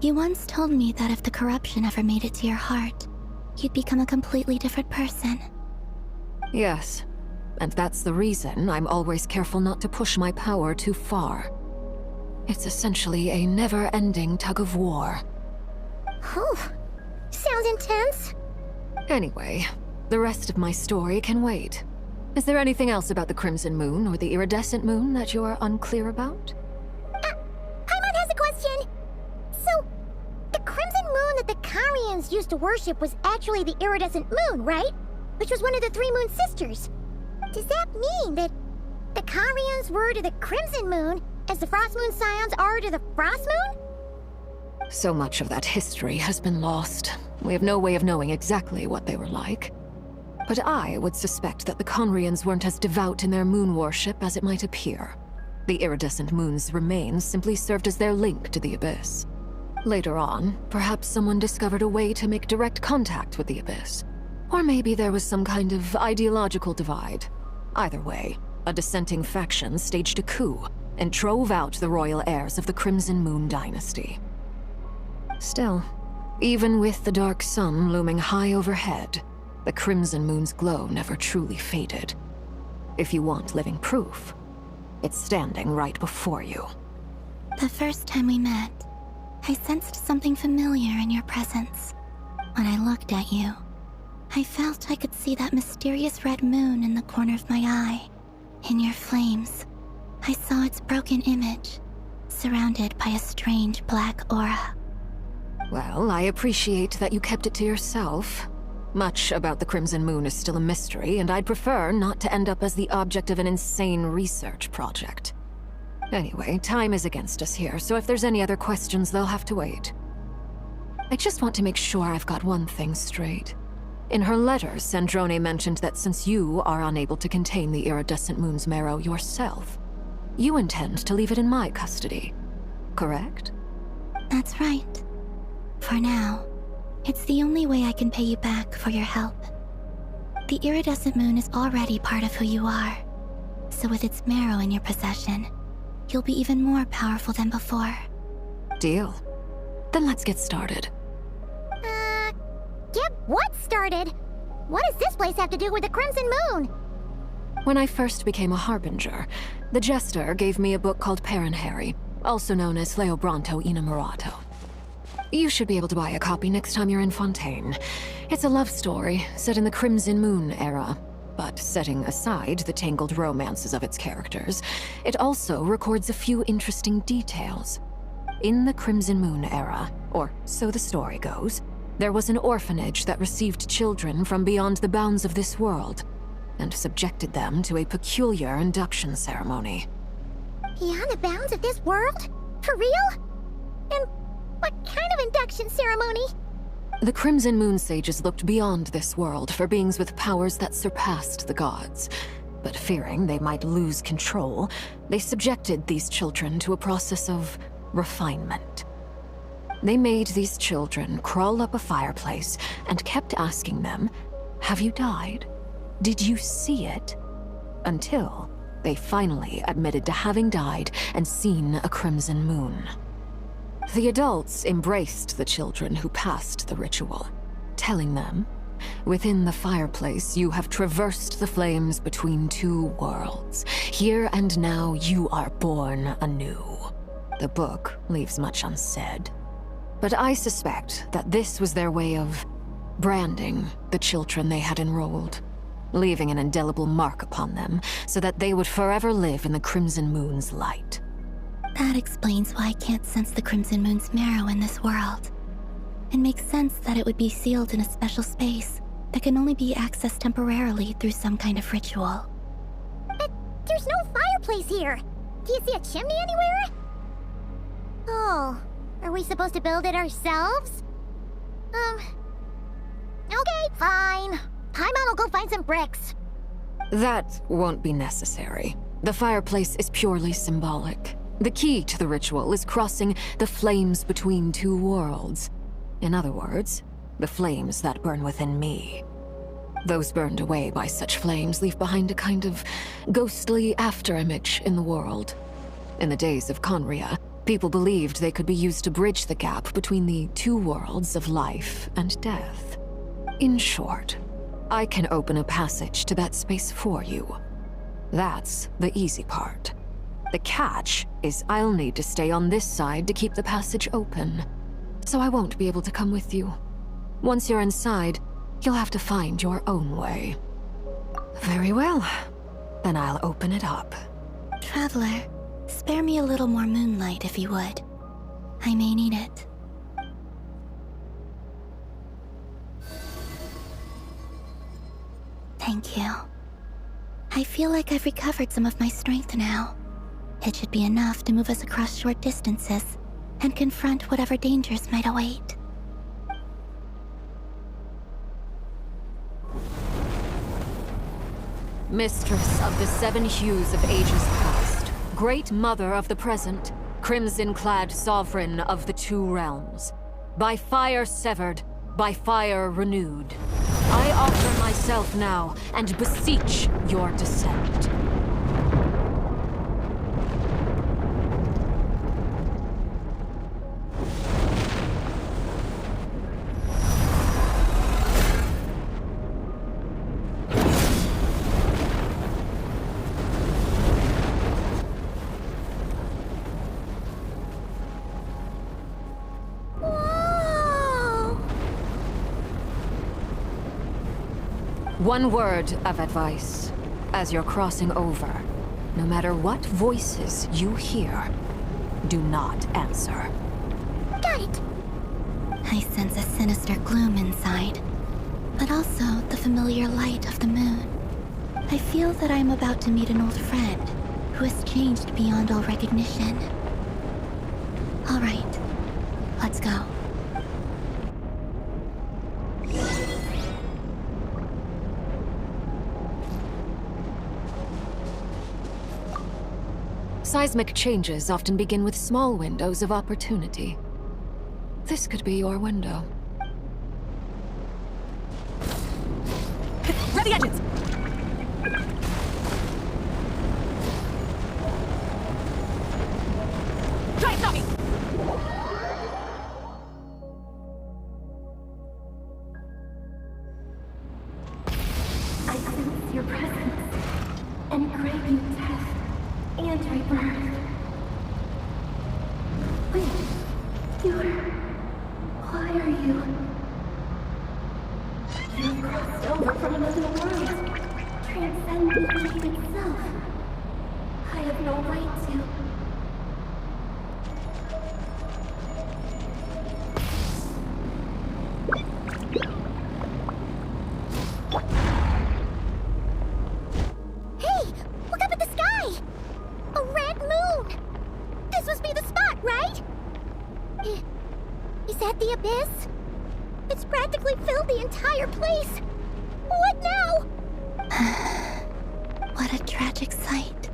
you once told me that if the corruption ever made it to your heart, you'd become a completely different person. Yes, and that's the reason I'm always careful not to push my power too far. It's essentially a never-ending tug of war. Whew. Sounds intense. Anyway, the rest of my story can wait. Is there anything else about the Crimson Moon or the Iridescent Moon that you're unclear about? Paimon has a question. So, the Crimson Moon that the Carians used to worship was actually the Iridescent Moon, right? Which was one of the Three Moon Sisters. Does that mean that the Carians were to the Crimson Moon as the Frost Moon Scions are to the Frost Moon? So much of that history has been lost. We have no way of knowing exactly what they were like. But I would suspect that the Conrians weren't as devout in their moon worship as it might appear. The iridescent moon's remains simply served as their link to the Abyss. Later on, perhaps someone discovered a way to make direct contact with the Abyss. Or maybe there was some kind of ideological divide. Either way, a dissenting faction staged a coup and drove out the royal heirs of the Crimson Moon dynasty. Still, even with the dark sun looming high overhead, the Crimson Moon's glow never truly faded. If you want living proof, it's standing right before you. The first time we met, I sensed something familiar in your presence. When I looked at you, I felt I could see that mysterious red moon in the corner of my eye. In your flames, I saw its broken image, surrounded by a strange black aura. Well, I appreciate that you kept it to yourself. Much about the Crimson Moon is still a mystery, and I'd prefer not to end up as the object of an insane research project. Anyway, time is against us here, so if there's any other questions, they'll have to wait. I just want to make sure I've got one thing straight. In her letter, Sandrone mentioned that since you are unable to contain the iridescent moon's marrow yourself, you intend to leave it in my custody, correct? That's right. For now. It's the only way I can pay you back for your help. The iridescent moon is already part of who you are, so with its marrow in your possession, you'll be even more powerful than before. Deal. Then let's get started. Get what started? What does this place have to do with the Crimson Moon? When I first became a Harbinger, the Jester gave me a book called Paranhari, also known as Leobranto Inamorato. You should be able to buy a copy next time you're in Fontaine. It's a love story set in the Crimson Moon era, but setting aside the tangled romances of its characters, it also records a few interesting details. In the Crimson Moon era, or so the story goes, there was an orphanage that received children from beyond the bounds of this world, and subjected them to a peculiar induction ceremony. Beyond the bounds of this world? For real? And what kind of induction ceremony? The Crimson Moon sages looked beyond this world for beings with powers that surpassed the gods. But fearing they might lose control, they subjected these children to a process of refinement. They made these children crawl up a fireplace and kept asking them, "Have you died? Did you see it?" Until they finally admitted to having died and seen a crimson moon. The adults embraced the children who passed the ritual, telling them, "Within the fireplace, you have traversed the flames between two worlds. Here and now, you are born anew." The book leaves much unsaid, but I suspect that this was their way of branding the children they had enrolled, leaving an indelible mark upon them so that they would forever live in the Crimson Moon's light. That explains why I can't sense the Crimson Moon's marrow in this world. It makes sense that it would be sealed in a special space that can only be accessed temporarily through some kind of ritual. But there's no fireplace here. Do you see a chimney anywhere? Oh, are we supposed to build it ourselves? Okay, fine. Paimon will go find some bricks. That won't be necessary. The fireplace is purely symbolic. The key to the ritual is crossing the flames between two worlds. In other words, the flames that burn within me. Those burned away by such flames leave behind a kind of ghostly afterimage in the world. In the days of Conria, people believed they could be used to bridge the gap between the two worlds of life and death. In short, I can open a passage to that space for you. That's the easy part. The catch is I'll need to stay on this side to keep the passage open, so I won't be able to come with you. Once you're inside, you'll have to find your own way. Very well. Then I'll open it up. Traveler, spare me a little more moonlight if you would. I may need it. Thank you. I feel like I've recovered some of my strength now. It should be enough to move us across short distances and confront whatever dangers might await. Mistress of the seven hues of ages past, great mother of the present, crimson-clad sovereign of the two realms, by fire severed, by fire renewed, I offer myself now and beseech your descent. One word of advice. As you're crossing over, no matter what voices you hear, do not answer. Got it! I sense a sinister gloom inside, but also the familiar light of the moon. I feel that I'm about to meet an old friend who has changed beyond all recognition. All right, let's go. Seismic changes often begin with small windows of opportunity. This could be your window. Ready engines! Try stop me! I sense your presence and crave you death and rebirth. Wait, why are you? You've crossed over from another world, transcended life itself. I have no right to. Hey! Look up at the sky! A red moon! This must be the spot, right? Is that the abyss? It's practically filled the entire place! What now? What a tragic sight.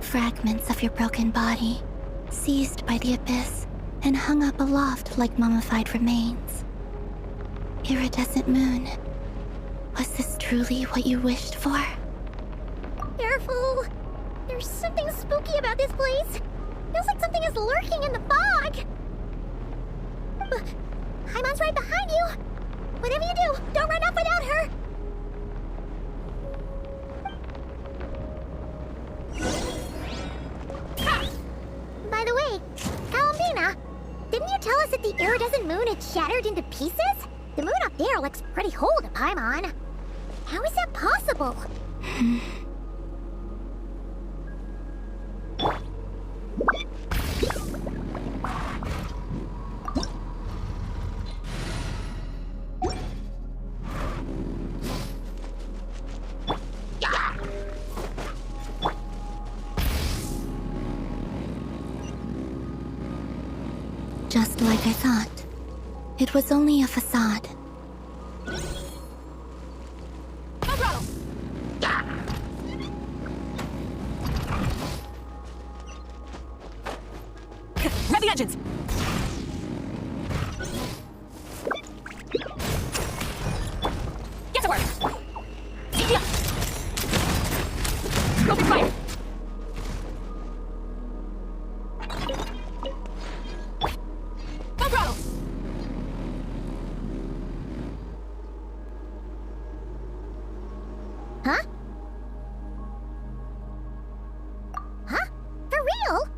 Fragments of your broken body, seized by the abyss and hung up aloft like mummified remains. Iridescent moon, was this truly what you wished for? Careful! There's something spooky about this place. Feels like something is lurking in the fog. Paimon's right behind you. Whatever you do, don't run off without her. By the way, Alambina, didn't you tell us that the iridescent moon had shattered into pieces? The moon up there looks pretty whole to Paimon. How is that possible? Just like I thought. It was only a facade. Rev the engines! Get to work! Yeah. Open fire! Full throttle! Huh? Huh? For real?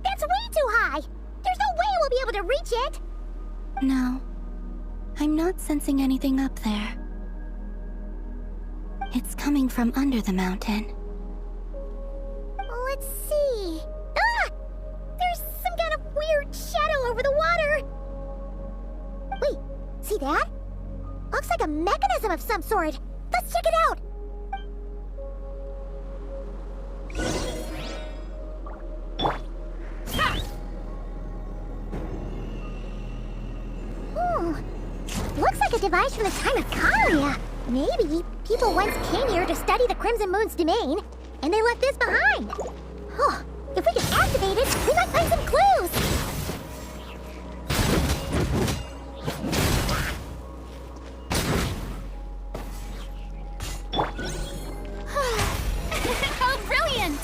That's way too high! There's no way we'll be able to reach it! No. I'm not sensing anything up there. It's coming from under the mountain. Let's see... Ah! There's some kind of weird shadow over the water! Wait, see that? Looks like a mechanism of some sort. Let's check it out! Looks like a device from the time of Kalia. Maybe people once came here to study the Crimson Moon's domain, and they left this behind. Oh, if we can activate it, we might find some clues. How brilliant!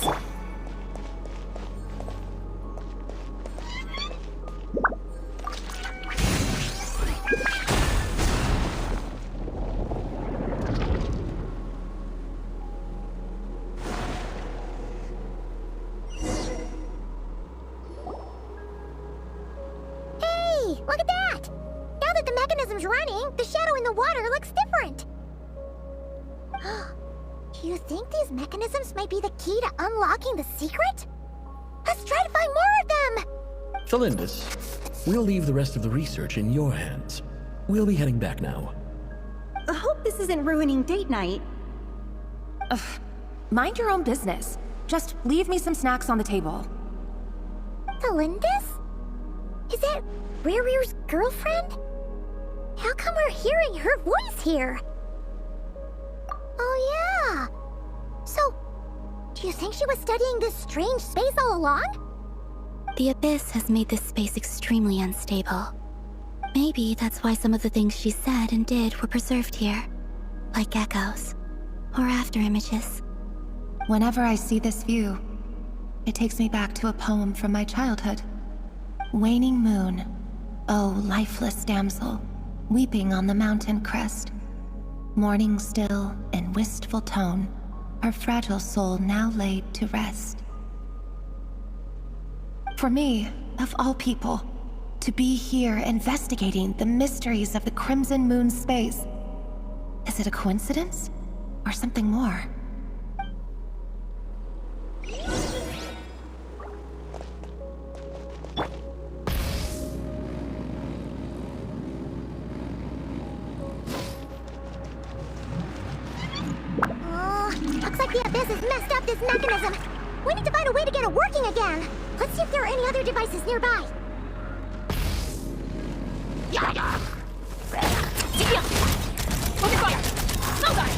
Look at that! Now that the mechanism's running, the shadow in the water looks different. Do you think these mechanisms might be the key to unlocking the secret? Let's try to find more of them! Felindus, we'll leave the rest of the research in your hands. We'll be heading back now. I hope this isn't ruining date night. Ugh. Mind your own business. Just leave me some snacks on the table. Felindus? Is that Rear's girlfriend? How come we're hearing her voice here? Oh yeah! So, do you think she was studying this strange space all along? The Abyss has made this space extremely unstable. Maybe that's why some of the things she said and did were preserved here. Like echoes. Or after images. Whenever I see this view, it takes me back to a poem from my childhood. Waning moon, oh lifeless damsel, weeping on the mountain crest. Mourning still in wistful tone, her fragile soul now laid to rest. For me, of all people, to be here investigating the mysteries of the Crimson Moon space, is it a coincidence or something more? Looks like the Abyss has messed up this mechanism. We need to find a way to get it working again. Let's see if there are any other devices nearby. Open fire! Snow guard!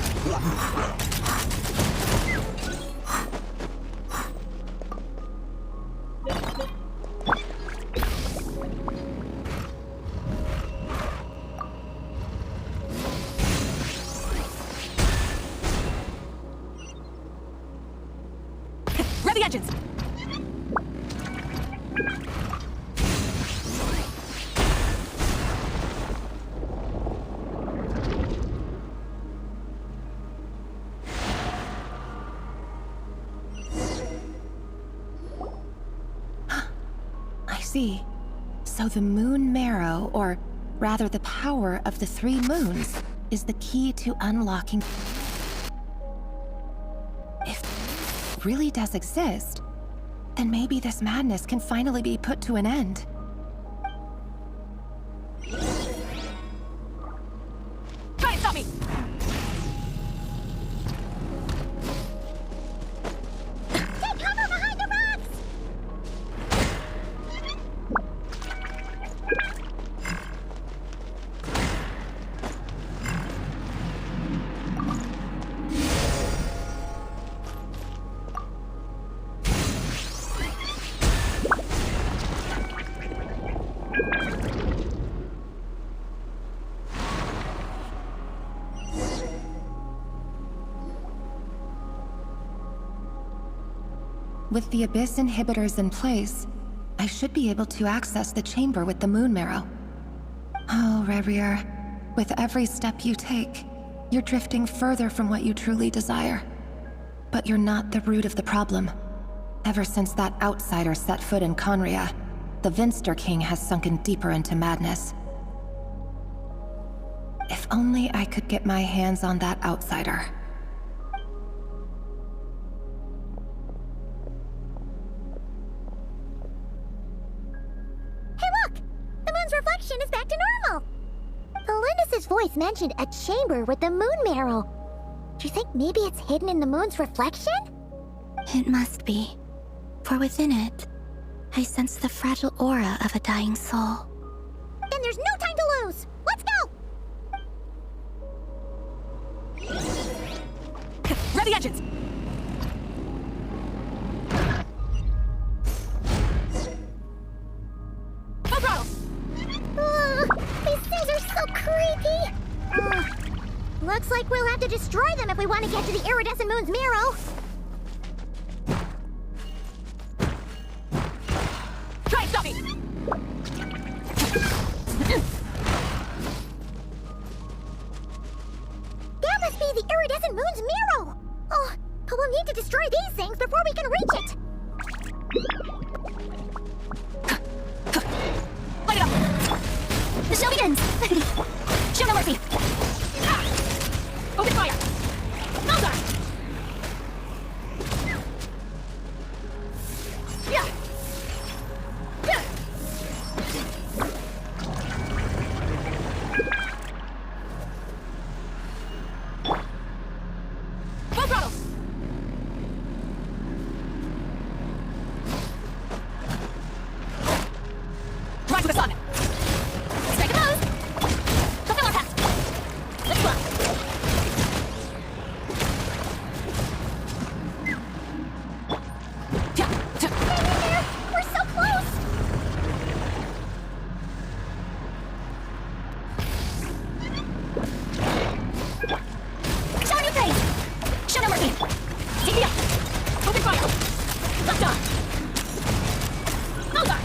Rev the engines! I see. So the moon marrow, or rather the power of the 3 moons, is the key to unlocking... If it really does exist, then maybe this madness can finally be put to an end. Try and stop me! Take cover behind the rocks! With the Abyss inhibitors in place, I should be able to access the chamber with the Moon Marrow. Oh, Rerir, with every step you take, you're drifting further from what you truly desire. But you're not the root of the problem. Ever since that outsider set foot in Conria, the Vinster King has sunken deeper into madness. If only I could get my hands on that outsider. Hey look! The moon's reflection is back to normal! Valindus' voice mentioned a chamber with the Moon Marrow. Do you think maybe it's hidden in the moon's reflection? It must be. For within it, I sense the fragile aura of a dying soul. Then there's no time to lose! Let's go! Ready engines! Full throttle! These things are so creepy! Looks like we'll have to destroy them if we want to get to the iridescent moon's marrow. Try and stop me! That must be the iridescent moon's marrow! Oh, but we'll need to destroy these things before we can reach it! Light it up! The show begins! Show no mercy! Open fire! Malzar! Yeah! Yeah! Full throttle! Rise to the sun! Strike a pose! Fulfill our pact! Let's fly! We're so close! Show a new pace! Show no mercy! Take me up! Open fire! Left on! Malzar!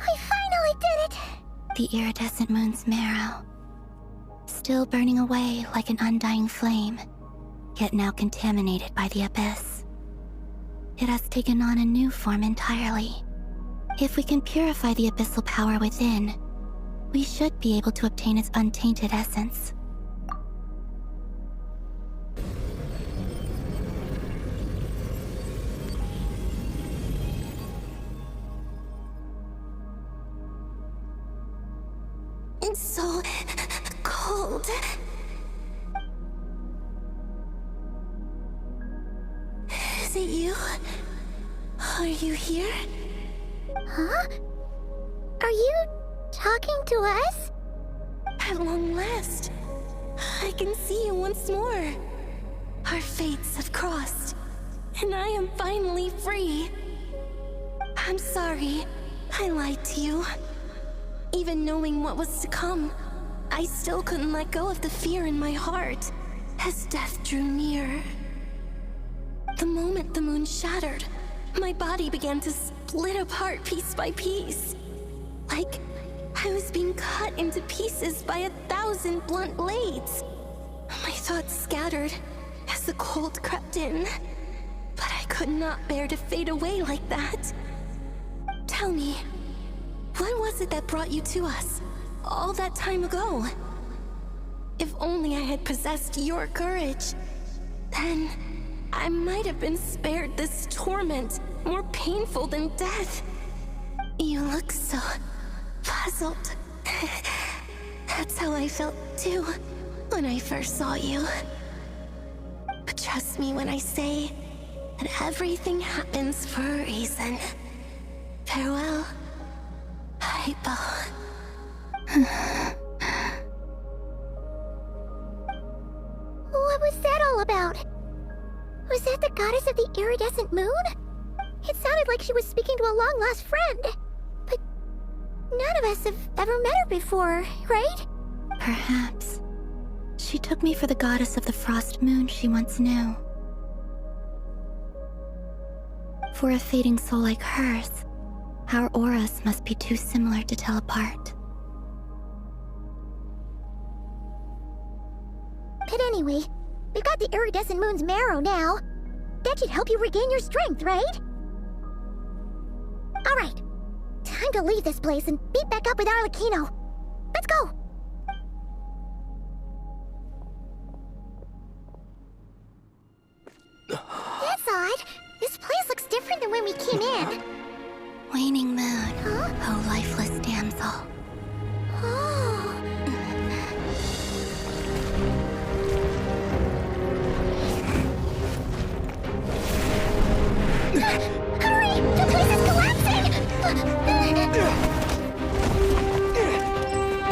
We finally did it! The iridescent moon's marrow. Still burning away like an undying flame, yet now contaminated by the Abyss. It has taken on a new form entirely. If we can purify the abyssal power within, we should be able to obtain its untainted essence. It's so cold. Is it you? Are you here? Huh? Are you talking to us? At long last, I can see you once more. Our fates have crossed, and I am finally free. I'm sorry, I lied to you. Even knowing what was to come, I still couldn't let go of the fear in my heart as death drew near. The moment the moon shattered, my body began to split apart piece by piece. Like I was being cut into pieces by 1,000 blunt blades. My thoughts scattered as the cold crept in, but I could not bear to fade away like that. Tell me, what was it that brought you to us all that time ago? If only I had possessed your courage, then I might have been spared this torment more painful than death. You look so puzzled. That's how I felt too when I first saw you. But trust me when I say that everything happens for a reason. Farewell, Hypo. all about? Was that the goddess of the iridescent moon? It sounded like she was speaking to a long-lost friend. But none of us have ever met her before, right? Perhaps. She took me for the goddess of the frost moon she once knew. For a fading soul like hers, our auras must be too similar to tell apart. But anyway, we've got the iridescent moon's marrow now. That should help you regain your strength, right? Alright, time to leave this place and meet back up with Arlecchino. Let's go! That's odd. This place looks different than when we came in. Waning moon, oh lifeless damsel. Oh. Hurry! The place is collapsing!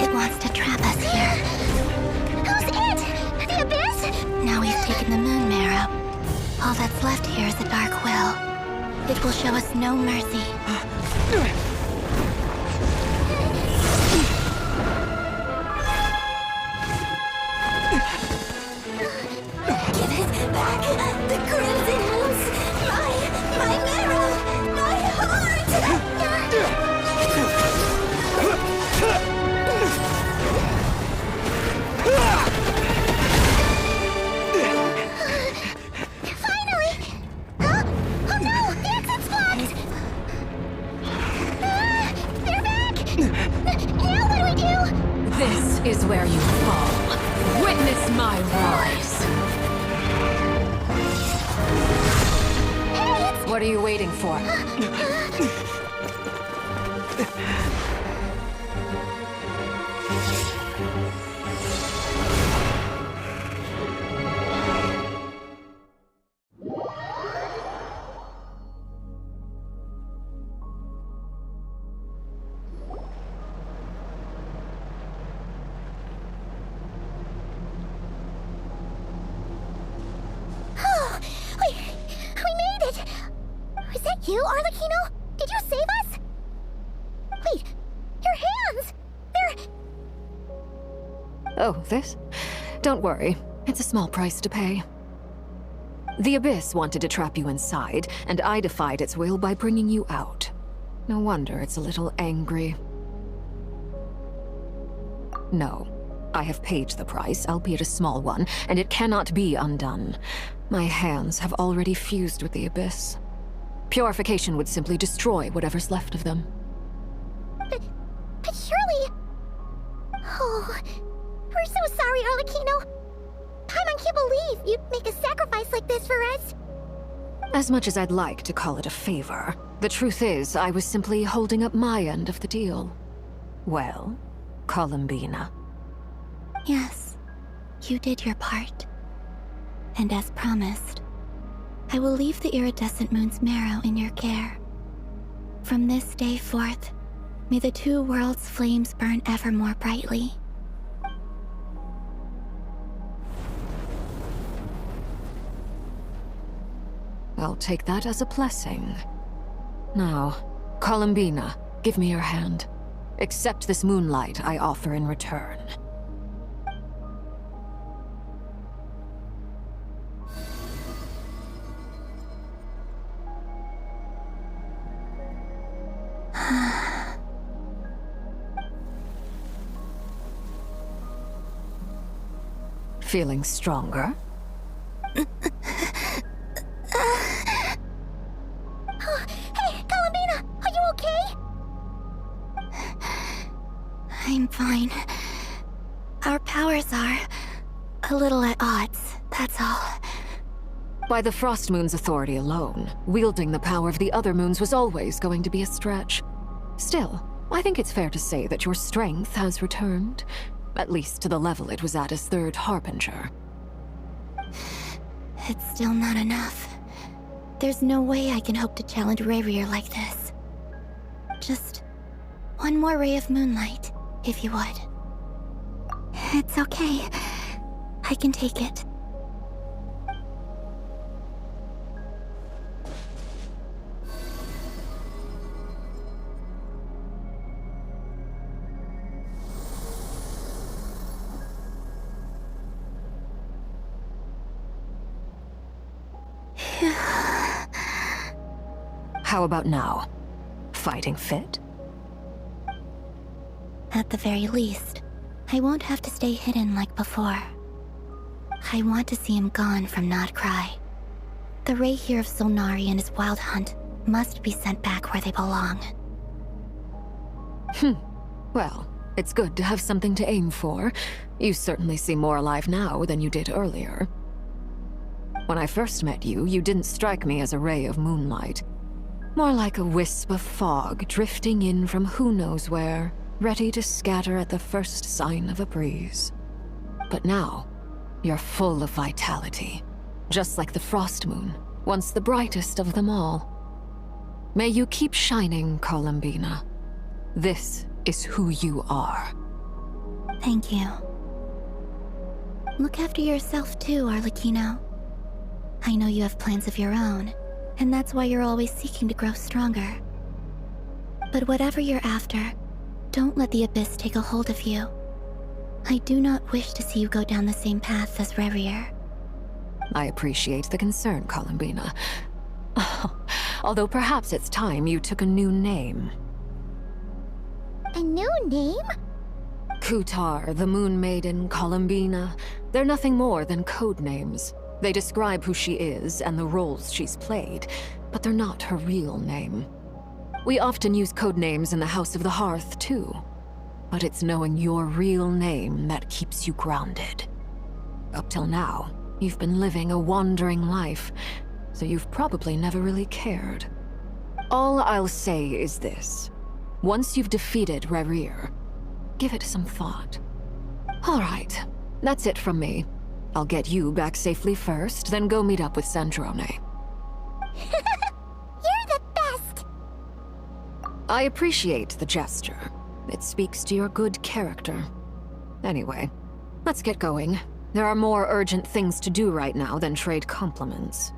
It wants to trap us here. Who's it? The Abyss? Now we've taken the moon marrow. All that's left here is a dark will. It will show us no mercy. Give it back! The crimson moons! My marrow! My heart! Finally! Huh? Oh no! The exit's blocked! They're back! Now what do we do? This is where you fall. Witness my rise. What are you waiting for? We made it! Was that you, Arlecchino? Did you save us? Wait, your hands! They're... Oh, this? Don't worry. It's a small price to pay. The Abyss wanted to trap you inside, and I defied its will by bringing you out. No wonder it's a little angry. No. I have paid the price, albeit a small one, and it cannot be undone. My hands have already fused with the Abyss. Purification would simply destroy whatever's left of them. But surely... Oh, we're so sorry, Arlecchino. Paimon can't believe you'd make a sacrifice like this for us. As much as I'd like to call it a favor, the truth is I was simply holding up my end of the deal. Well, Columbina. Yes, you did your part. And as promised, I will leave the iridescent moon's marrow in your care. From this day forth, may the two worlds' flames burn ever more brightly. I'll take that as a blessing. Now, Columbina, give me your hand. Accept this moonlight I offer in return. Feeling stronger? Hey, Columbina, are you okay? I'm fine. Our powers are a little at odds, that's all. By the Frost Moon's authority alone, wielding the power of the other moons was always going to be a stretch. Still, I think it's fair to say that your strength has returned. At least to the level it was at as Third Harbinger. It's still not enough. There's no way I can hope to challenge Rayrier like this. Just one more ray of moonlight, if you would. It's okay. I can take it. How about now? Fighting fit? At the very least, I won't have to stay hidden like before. I want to see him gone from Nodcry. The Rahier of Solnari and his wild hunt must be sent back where they belong. Well, it's good to have something to aim for. You certainly seem more alive now than you did earlier. When I first met you, you didn't strike me as a ray of moonlight. More like a wisp of fog drifting in from who knows where, ready to scatter at the first sign of a breeze. But now, you're full of vitality, just like the frost moon, once the brightest of them all. May you keep shining, Columbina. This is who you are. Thank you. Look after yourself too, Arlecchino. I know you have plans of your own, and that's why you're always seeking to grow stronger. But whatever you're after, don't let the Abyss take a hold of you. I do not wish to see you go down the same path as Revier. I appreciate the concern, Columbina. Although perhaps it's time you took a new name. A new name? Kutar, the Moon Maiden, Columbina, they're nothing more than code names. They describe who she is and the roles she's played, but they're not her real name. We often use code names in the House of the Hearth, too. But it's knowing your real name that keeps you grounded. Up till now, you've been living a wandering life, so you've probably never really cared. All I'll say is this. Once you've defeated Revier, give it some thought. All right, that's it from me. I'll get you back safely first, then go meet up with Sandrone. You're the best! I appreciate the gesture. It speaks to your good character. Anyway, let's get going. There are more urgent things to do right now than trade compliments.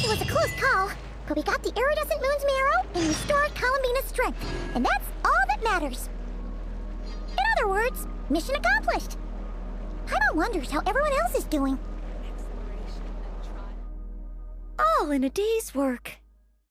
It was a close call, but we got the iridescent moon's marrow and restored Columbina's strength, and that's all that matters. In other words, mission accomplished. Paimon wonders how everyone else is doing. All in a day's work.